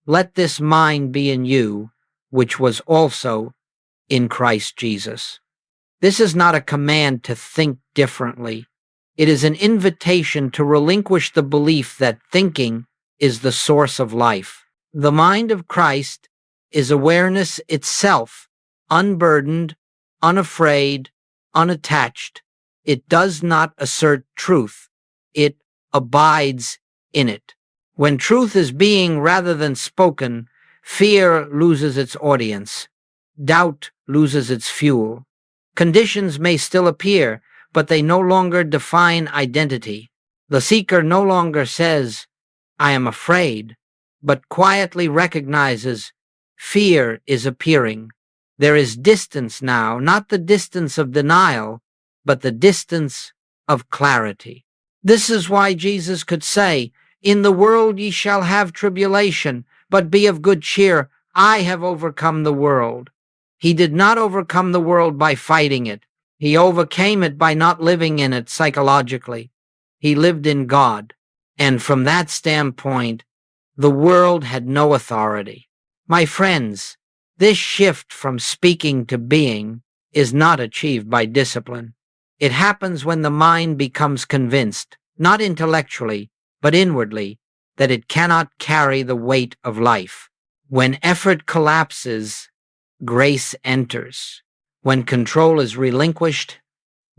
"Let this mind be in you, which was also in Christ Jesus." This is not a command to think differently. It is an invitation to relinquish the belief that thinking is the source of life. The mind of Christ is awareness itself, unburdened, unafraid, unattached. It does not assert truth. It abides in it. When truth is being rather than spoken, fear loses its audience. Doubt loses its fuel. Conditions may still appear, but they no longer define identity. The seeker no longer says, "I am afraid," but quietly recognizes fear is appearing. There is distance now, not the distance of denial, but the distance of clarity. This is why Jesus could say, In the world ye shall have tribulation, but be of good cheer. I have overcome the world. He did not overcome the world by fighting it. He overcame it by not living in it psychologically. He lived in God. And from that standpoint, the world had no authority. My friends, this shift from speaking to being is not achieved by discipline. It happens when the mind becomes convinced, not intellectually, but inwardly, that it cannot carry the weight of life. When effort collapses, grace enters. When control is relinquished,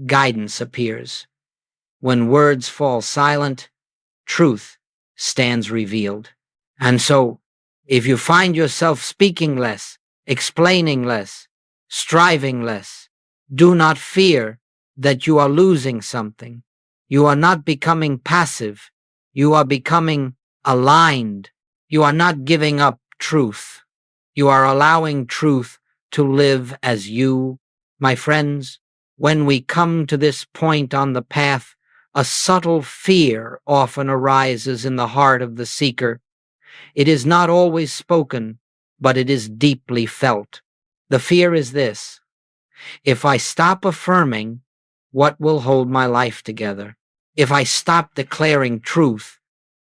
guidance appears. When words fall silent, truth stands revealed. And so, if you find yourself speaking less, explaining less, striving less, do not fear that you are losing something. You are not becoming passive. You are becoming aligned. You are not giving up truth. You are allowing truth to live as you. My friends, when we come to this point on the path, a subtle fear often arises in the heart of the seeker. It is not always spoken, but it is deeply felt. The fear is this: if I stop affirming, what will hold my life together? If I stop declaring truth,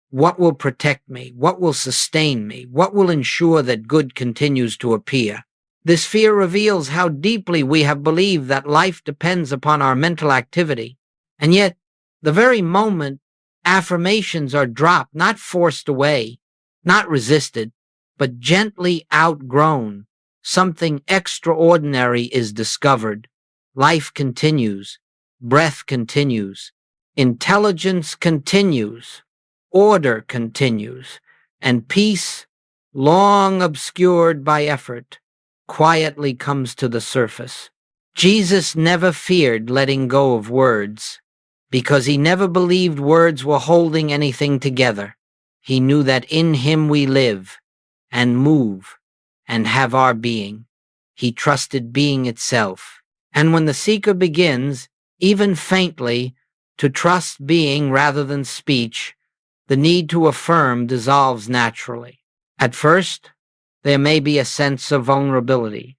what will protect me? What will sustain me? What will ensure that good continues to appear? This fear reveals how deeply we have believed that life depends upon our mental activity. And yet, the very moment affirmations are dropped, not forced away, not resisted, but gently outgrown, something extraordinary is discovered. Life continues, breath continues, intelligence continues, order continues, and peace, long obscured by effort, quietly comes to the surface. Jesus never feared letting go of words, because he never believed words were holding anything together. He knew that in him we live and move and have our being. He trusted being itself. And when the seeker begins, even faintly, to trust being rather than speech, the need to affirm dissolves naturally. At first, there may be a sense of vulnerability.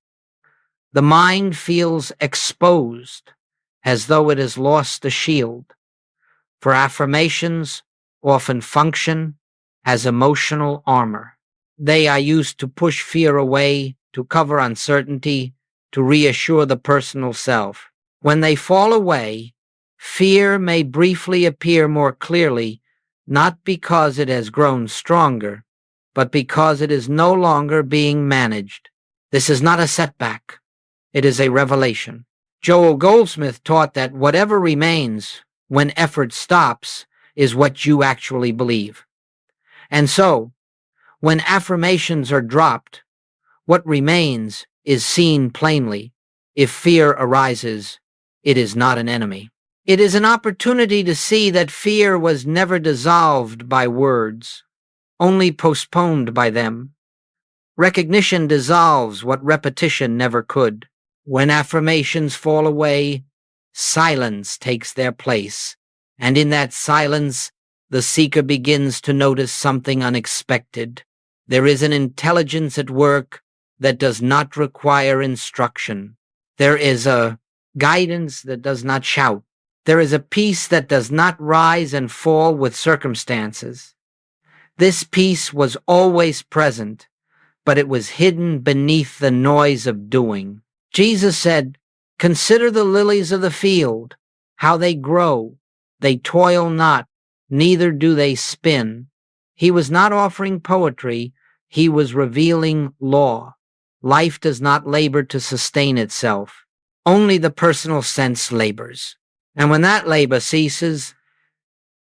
The mind feels exposed, as though it has lost a shield. For affirmations often function as emotional armor. They are used to push fear away, to cover uncertainty, to reassure the personal self. When they fall away, fear may briefly appear more clearly, not because it has grown stronger, but because it is no longer being managed. This is not a setback. It is a revelation. Joel Goldsmith taught that whatever remains when effort stops is what you actually believe. And so, when affirmations are dropped, what remains is seen plainly. If fear arises, it is not an enemy. It is an opportunity to see that fear was never dissolved by words, only postponed by them. Recognition dissolves what repetition never could. When affirmations fall away, silence takes their place, and in that silence, the seeker begins to notice something unexpected. There is an intelligence at work that does not require instruction. There is a guidance that does not shout. There is a peace that does not rise and fall with circumstances. This peace was always present, but it was hidden beneath the noise of doing. Jesus said, "Consider the lilies of the field, how they grow. They toil not, neither do they spin." He was not offering poetry, he was revealing law. Life does not labor to sustain itself. Only the personal sense labors. And when that labor ceases,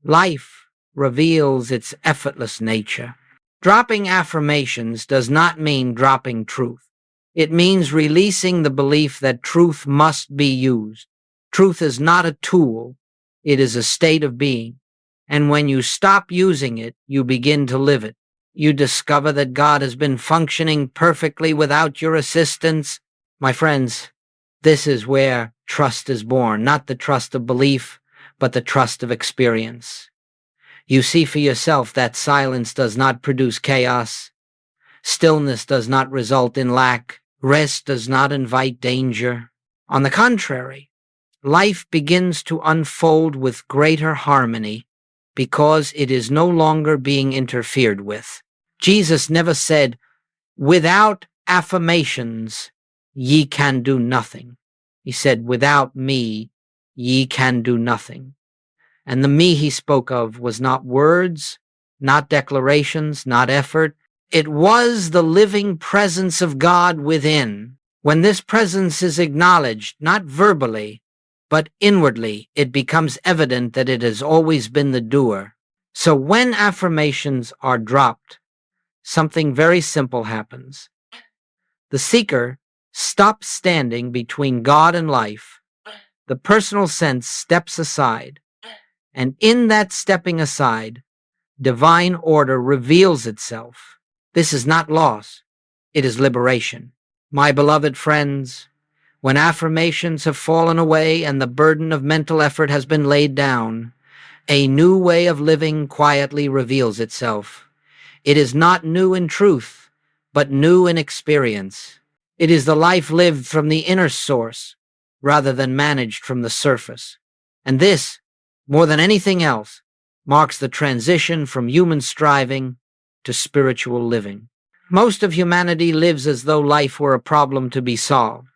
life reveals its effortless nature. Dropping affirmations does not mean dropping truth. It means releasing the belief that truth must be used. Truth is not a tool, it is a state of being. And when you stop using it, you begin to live it. You discover that God has been functioning perfectly without your assistance. My friends, this is where trust is born, not the trust of belief, but the trust of experience. You see for yourself that silence does not produce chaos. Stillness does not result in lack. Rest does not invite danger. On the contrary, life begins to unfold with greater harmony because it is no longer being interfered with. Jesus never said, "Without affirmations, ye can do nothing." He said, "Without me, ye can do nothing." And the me he spoke of was not words, not declarations, not effort. It was the living presence of God within. When this presence is acknowledged, not verbally, but inwardly, it becomes evident that it has always been the doer. So when affirmations are dropped, something very simple happens. The seeker stops standing between God and life. The personal sense steps aside. And in that stepping aside, divine order reveals itself. This is not loss, it is liberation. My beloved friends, when affirmations have fallen away and the burden of mental effort has been laid down, a new way of living quietly reveals itself. It is not new in truth, but new in experience. It is the life lived from the inner source, rather than managed from the surface. And this, more than anything else, marks the transition from human striving to spiritual living. Most of humanity lives as though life were a problem to be solved.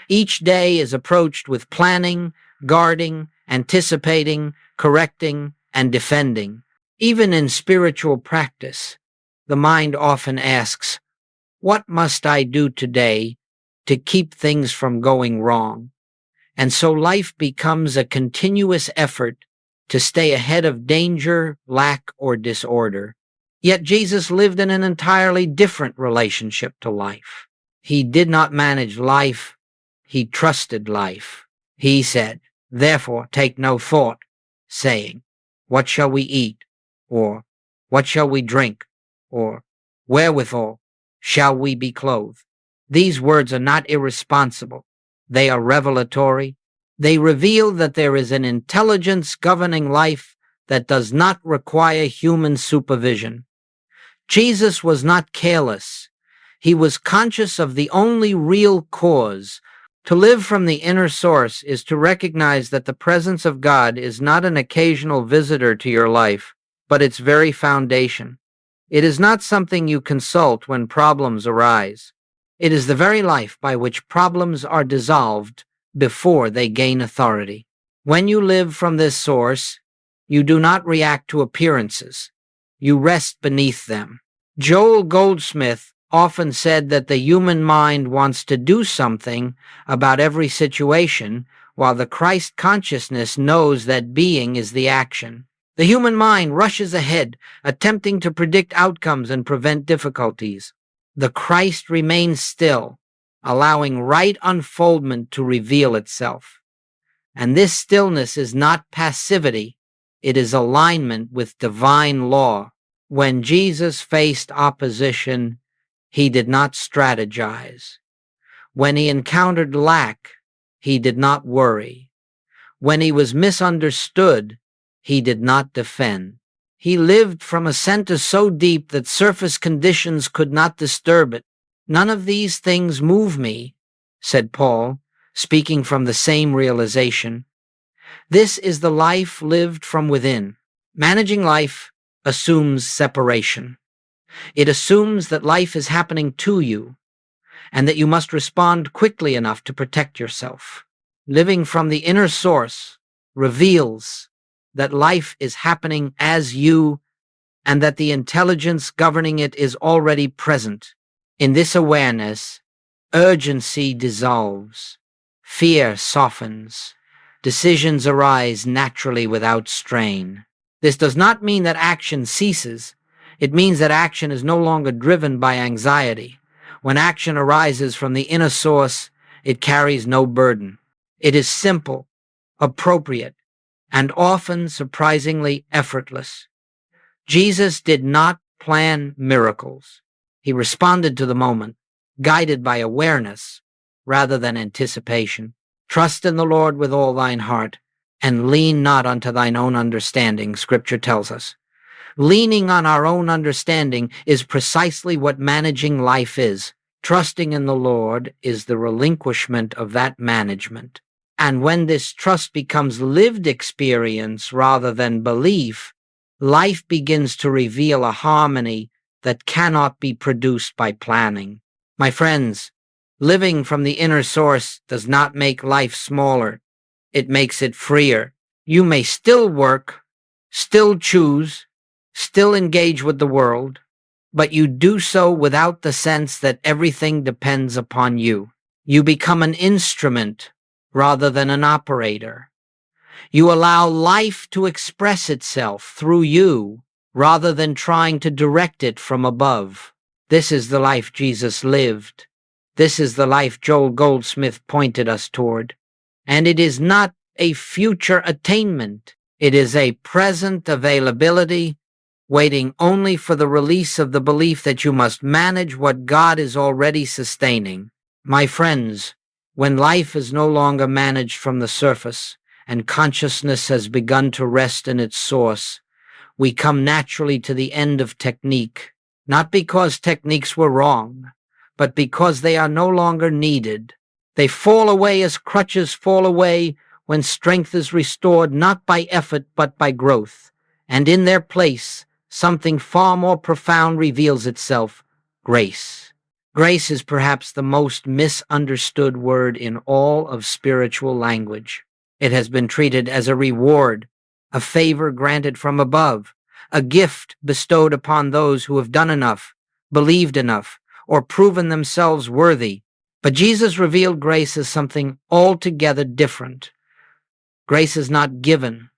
Each day is approached with planning, guarding, anticipating, correcting, and defending. Even in spiritual practice, the mind often asks, "What must I do today to keep things from going wrong?" And so life becomes a continuous effort to stay ahead of danger, lack, or disorder. Yet Jesus lived in an entirely different relationship to life. He did not manage life, he trusted life. He said, "Therefore take no thought, saying, what shall we eat? Or what shall we drink? Or wherewithal shall we be clothed?" These words are not irresponsible. They are revelatory. They reveal that there is an intelligence governing life that does not require human supervision. Jesus was not careless. He was conscious of the only real cause. To live from the inner source is to recognize that the presence of God is not an occasional visitor to your life, but its very foundation. It is not something you consult when problems arise. It is the very life by which problems are dissolved before they gain authority. When you live from this source, you do not react to appearances. You rest beneath them. Joel Goldsmith often said that the human mind wants to do something about every situation, while the Christ consciousness knows that being is the action. The human mind rushes ahead, attempting to predict outcomes and prevent difficulties. The Christ remains still, allowing right unfoldment to reveal itself. And this stillness is not passivity, it is alignment with divine law. When Jesus faced opposition, he did not strategize. When he encountered lack, he did not worry. When he was misunderstood, he did not defend. He lived from a center so deep that surface conditions could not disturb it. "None of these things move me," said Paul, speaking from the same realization. This is the life lived from within. Managing life assumes separation. It assumes that life is happening to you, and that you must respond quickly enough to protect yourself. Living from the inner source reveals that life is happening as you, and that the intelligence governing it is already present. In this awareness, urgency dissolves, fear softens, decisions arise naturally without strain. This does not mean that action ceases. It means that action is no longer driven by anxiety. When action arises from the inner source, it carries no burden. It is simple, appropriate, and often surprisingly effortless. Jesus did not plan miracles. He responded to the moment, guided by awareness rather than anticipation. "Trust in the Lord with all thine heart, and lean not unto thine own understanding," Scripture tells us. Leaning on our own understanding is precisely what managing life is. Trusting in the Lord is the relinquishment of that management. And when this trust becomes lived experience rather than belief, life begins to reveal a harmony that cannot be produced by planning. My friends, living from the inner source does not make life smaller. It makes it freer. You may still work, still choose, still engage with the world, but you do so without the sense that everything depends upon you. You become an instrument rather than an operator. You allow life to express itself through you rather than trying to direct it from above. This is the life Jesus lived. This is the life Joel Goldsmith pointed us toward. And it is not a future attainment. It is a present availability, waiting only for the release of the belief that you must manage what God is already sustaining. My friends, when life is no longer managed from the surface and consciousness has begun to rest in its source, we come naturally to the end of technique, not because techniques were wrong, but because they are no longer needed. They fall away as crutches fall away when strength is restored not by effort but by growth, and in their place, something far more profound reveals itself: grace. Grace is perhaps the most misunderstood word in all of spiritual language. It has been treated as a reward, a favor granted from above, a gift bestowed upon those who have done enough, believed enough, or proven themselves worthy. But Jesus revealed grace as something altogether different. Grace is not given.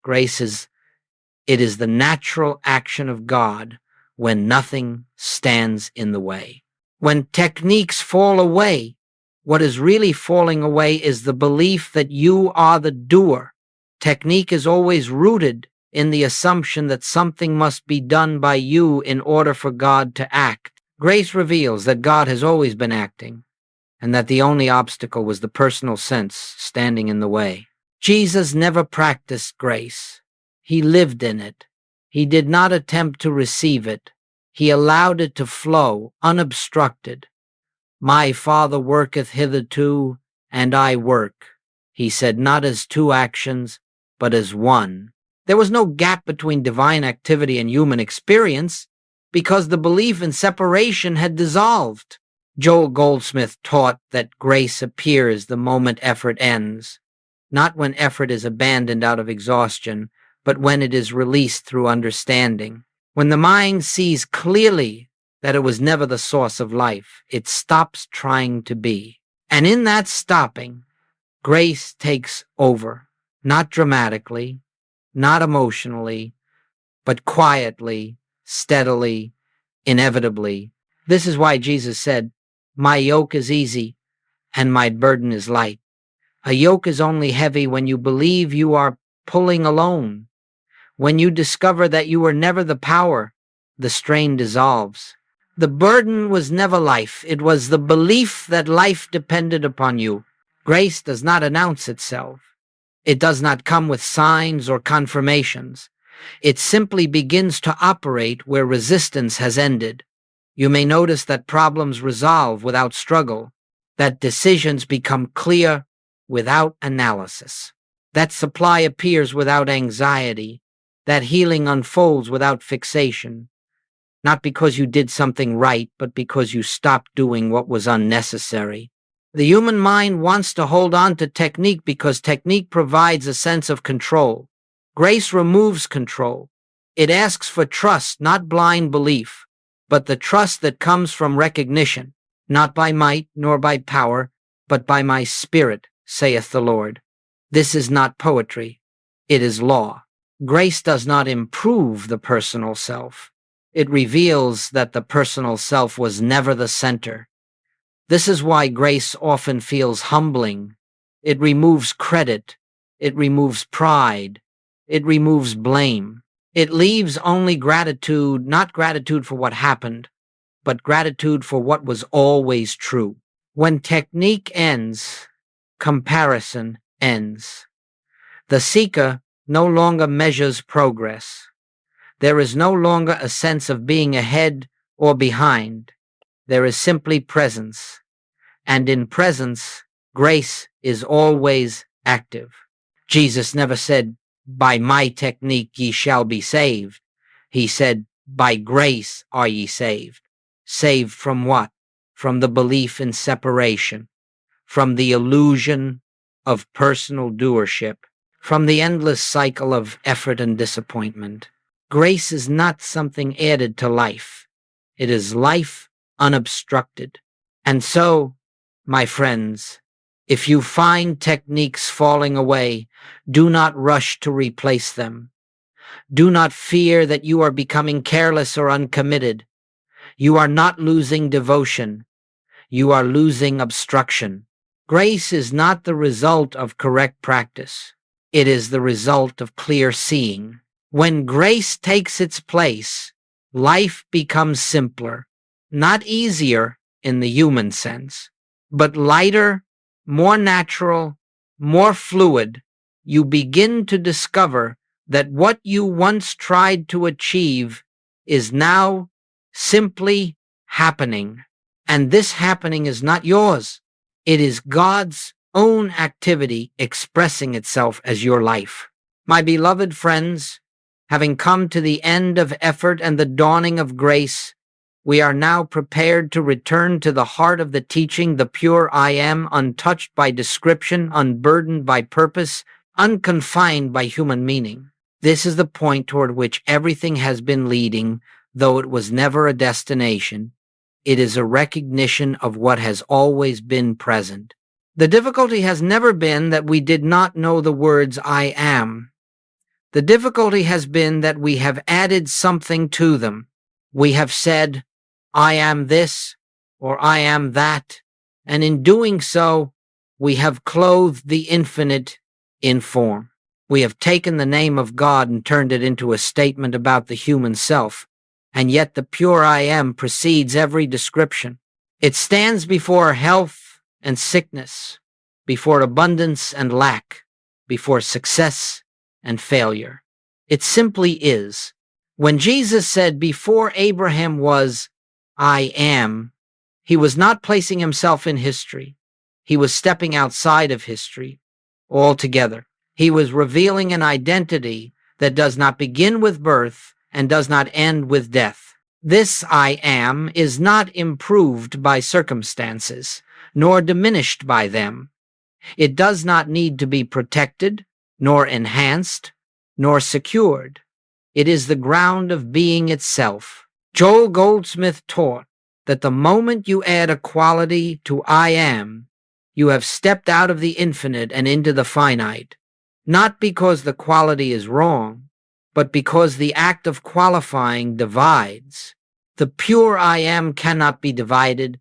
It is the natural action of God when nothing stands in the way. When techniques fall away, what is really falling away is the belief that you are the doer. Technique is always rooted in the assumption that something must be done by you in order for God to act. Grace reveals that God has always been acting, and that the only obstacle was the personal sense standing in the way. Jesus never practiced grace. He lived in it. He did not attempt to receive it. He allowed it to flow, unobstructed. My Father worketh hitherto, and I work, he said, not as two actions, but as one. There was no gap between divine activity and human experience, because the belief in separation had dissolved. Joel Goldsmith taught that grace appears the moment effort ends, not when effort is abandoned out of exhaustion, but when it is released through understanding. When the mind sees clearly that it was never the source of life, it stops trying to be. And in that stopping, grace takes over, not dramatically, not emotionally, but quietly, steadily, inevitably. This is why Jesus said, "My yoke is easy and my burden is light." A yoke is only heavy when you believe you are pulling alone. When you discover that you were never the power, the strain dissolves. The burden was never life. It was the belief that life depended upon you. Grace does not announce itself. It does not come with signs or confirmations. It simply begins to operate where resistance has ended. You may notice that problems resolve without struggle, that decisions become clear without analysis, that supply appears without anxiety, that healing unfolds without fixation, not because you did something right, but because you stopped doing what was unnecessary. The human mind wants to hold on to technique because technique provides a sense of control. Grace removes control. It asks for trust, not blind belief, but the trust that comes from recognition, not by might nor by power, but by my spirit, saith the Lord. This is not poetry. It is law. Grace does not improve the personal self. It reveals that the personal self was never the center. This is why grace often feels humbling. It removes credit. It removes pride. It removes blame. It leaves only gratitude, not gratitude for what happened, but gratitude for what was always true. When technique ends, comparison ends. The seeker no longer measures progress. There is no longer a sense of being ahead or behind. There is simply presence. And in presence, grace is always active. Jesus never said, "By my technique ye shall be saved." He said, "By grace are ye saved." Saved from what? From the belief in separation, from the illusion of personal doership, from the endless cycle of effort and disappointment. Grace is not something added to life. It is life unobstructed. And so, my friends, if you find techniques falling away, do not rush to replace them. Do not fear that you are becoming careless or uncommitted. You are not losing devotion. You are losing obstruction. Grace is not the result of correct practice. It is the result of clear seeing. When grace takes its place, life becomes simpler, not easier in the human sense, but lighter, more natural, more fluid. You begin to discover that what you once tried to achieve is now simply happening. And this happening is not yours. It is God's own activity expressing itself as your life. My beloved friends, having come to the end of effort and the dawning of grace, we are now prepared to return to the heart of the teaching, the pure I am, untouched by description, unburdened by purpose, unconfined by human meaning. This is the point toward which everything has been leading, though it was never a destination. It is a recognition of what has always been present. The difficulty has never been that we did not know the words I am. The difficulty has been that we have added something to them. We have said, I am this, or I am that, and in doing so, we have clothed the infinite in form. We have taken the name of God and turned it into a statement about the human self, and yet the pure I am precedes every description. It stands before health and sickness, before abundance and lack, before success and failure. It simply is. When Jesus said, "Before Abraham was, I am," he was not placing himself in history. He was stepping outside of history altogether. He was revealing an identity that does not begin with birth and does not end with death. This I am is not improved by circumstances, nor diminished by them. It does not need to be protected, nor enhanced, nor secured. It is the ground of being itself. Joel Goldsmith taught that the moment you add a quality to I am, you have stepped out of the infinite and into the finite, not because the quality is wrong, but because the act of qualifying divides. The pure I am cannot be divided.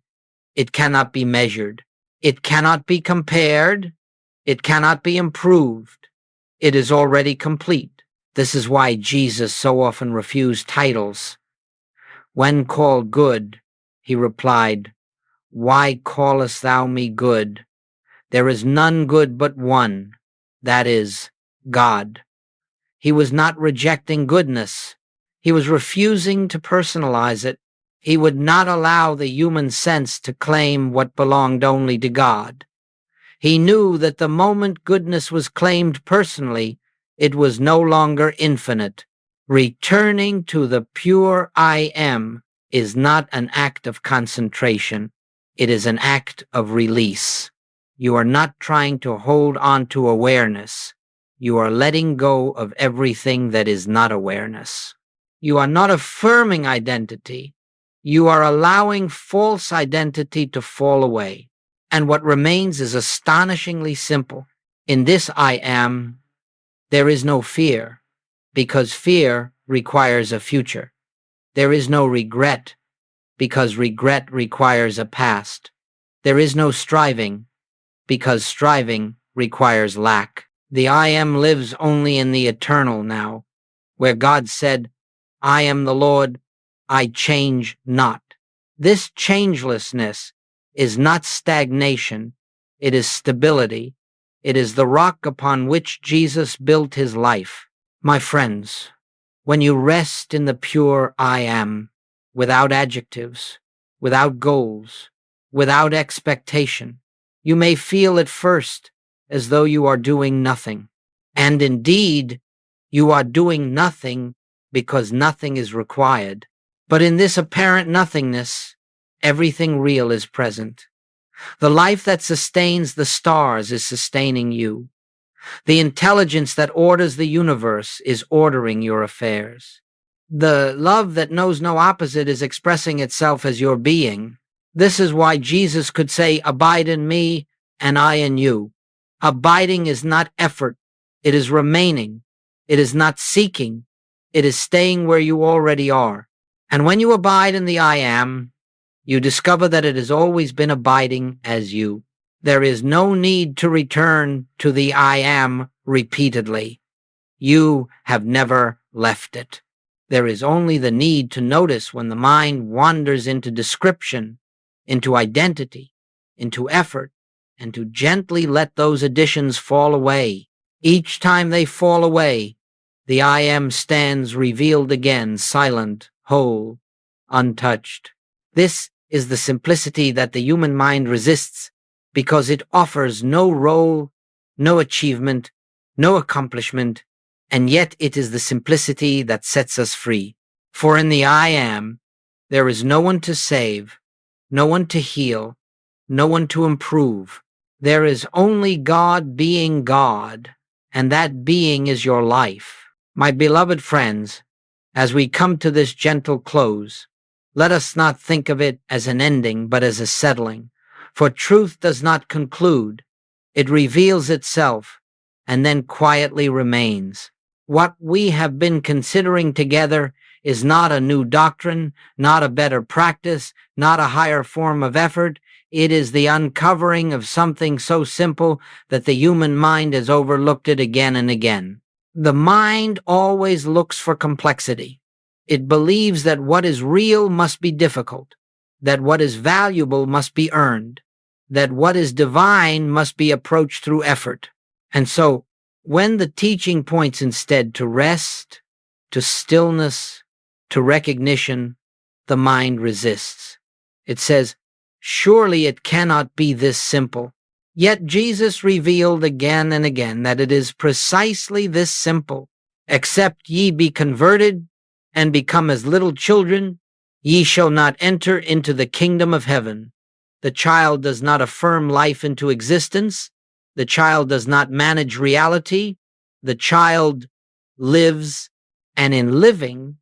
It cannot be measured. It cannot be compared. It cannot be improved. It is already complete. This is why Jesus so often refused titles. When called good, he replied, "Why callest thou me good? There is none good but one, that is, God." He was not rejecting goodness. He was refusing to personalize it. He would not allow the human sense to claim what belonged only to God. He knew that the moment goodness was claimed personally, it was no longer infinite. Returning to the pure I am is not an act of concentration. It is an act of release. You are not trying to hold on to awareness. You are letting go of everything that is not awareness. You are not affirming identity. You are allowing false identity to fall away. And what remains is astonishingly simple. In this I am, there is no fear, because fear requires a future. There is no regret, because regret requires a past. There is no striving, because striving requires lack. The I am lives only in the eternal now, where God said, "I am the Lord, I change not." This changelessness is not stagnation, it is stability. It is the rock upon which Jesus built his life. My friends, When you rest in the pure I am, without adjectives, without goals, without expectation, you may feel at first as though you are doing nothing. And indeed, you are doing nothing because nothing is required. But in this apparent nothingness, everything real is present. The life that sustains the stars is sustaining you. The intelligence that orders the universe is ordering your affairs. The love that knows no opposite is expressing itself as your being. This is why Jesus could say, "Abide in me, and I in you." Abiding is not effort. It is remaining. It is not seeking. It is staying where you already are. And when you abide in the I am, you discover that it has always been abiding as you. There is no need to return to the I am repeatedly. You have never left it. There is only the need to notice when the mind wanders into description, into identity, into effort, and to gently let those additions fall away. Each time they fall away, the I am stands revealed again, silent, whole, untouched. This is the simplicity that the human mind resists because it offers no role, no achievement, no accomplishment, and yet it is the simplicity that sets us free. For in the I am, there is no one to save, no one to heal, no one to improve. There is only God being God, and that being is your life. My beloved friends, as we come to this gentle close, let us not think of it as an ending, but as a settling. For truth does not conclude. It reveals itself, and then quietly remains. What we have been considering together is not a new doctrine, not a better practice, not a higher form of effort. It is the uncovering of something so simple that the human mind has overlooked it again and again. The mind always looks for complexity. It believes that what is real must be difficult, that what is valuable must be earned, that what is divine must be approached through effort. And so, when the teaching points instead to rest, to stillness, to recognition, the mind resists. It says, "Surely it cannot be this simple." Yet Jesus revealed again and again that it is precisely this simple. "Except ye be converted and become as little children, ye shall not enter into the kingdom of heaven." The child does not affirm life into existence. The child does not manage reality. The child lives, and in living,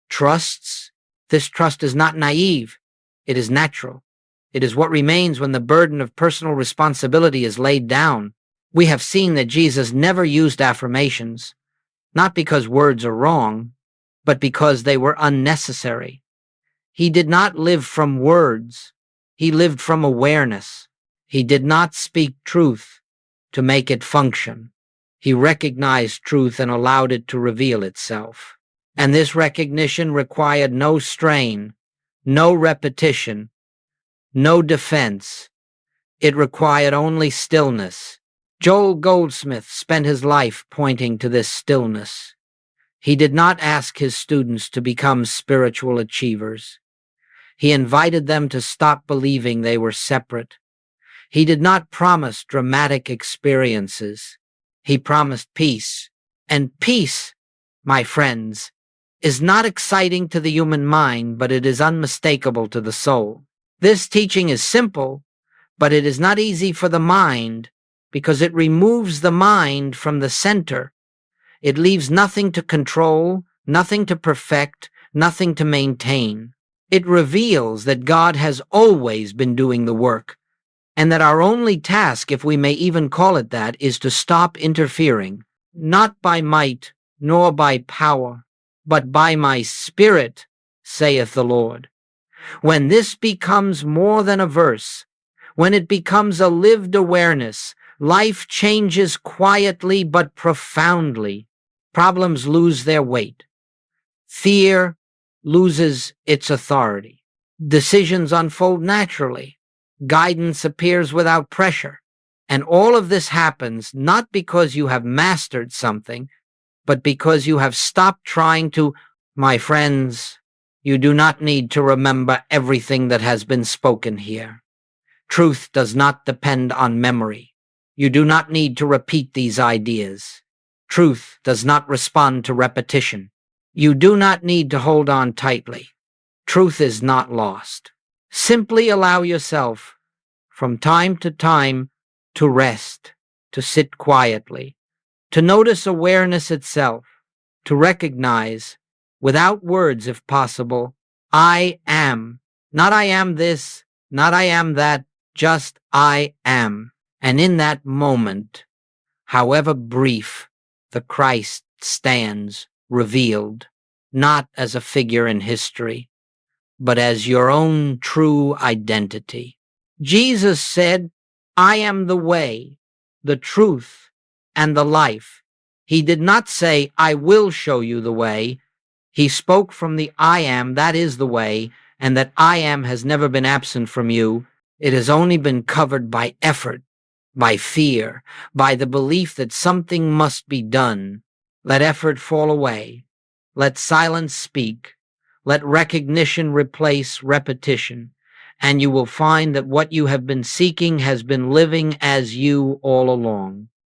trusts. This trust is not naive. It is natural. It is what remains when the burden of personal responsibility is laid down. We have seen that Jesus never used affirmations, not because words are wrong, but because they were unnecessary. He did not live from words. He lived from awareness. He did not speak truth to make it function. He recognized truth and allowed it to reveal itself. And this recognition required no strain, no repetition, no defense. It required only stillness. Joel Goldsmith spent his life pointing to this stillness. He did not ask his students to become spiritual achievers. He invited them to stop believing they were separate. He did not promise dramatic experiences. He promised peace. And peace, my friends, is not exciting to the human mind, but it is unmistakable to the soul. This teaching is simple, but it is not easy for the mind because it removes the mind from the center. It leaves nothing to control, nothing to perfect, nothing to maintain. It reveals that God has always been doing the work, and that our only task, if we may even call it that, is to stop interfering, not by might nor by power, but by my Spirit, saith the Lord. When this becomes more than a verse, when it becomes a lived awareness, life changes quietly but profoundly. Problems lose their weight. Fear loses its authority. Decisions unfold naturally. Guidance appears without pressure. And all of this happens not because you have mastered something, but because you have stopped trying to. My friends, you do not need to remember everything that has been spoken here. Truth does not depend on memory. You do not need to repeat these ideas. Truth does not respond to repetition. You do not need to hold on tightly. Truth is not lost. Simply allow yourself, from time to time, to rest, to sit quietly, to notice awareness itself, to recognize, without words if possible, I am. Not I am this, not I am that, just I am. And in that moment, however brief, the Christ stands revealed, not as a figure in history, but as your own true identity. Jesus said, I am the way, the truth, and the life. He did not say, I will show you the way. He spoke from the I am, that is the way, and that I am has never been absent from you. It has only been covered by effort, by fear, by the belief that something must be done. Let effort fall away. Let silence speak. Let recognition replace repetition. And you will find that what you have been seeking has been living as you all along.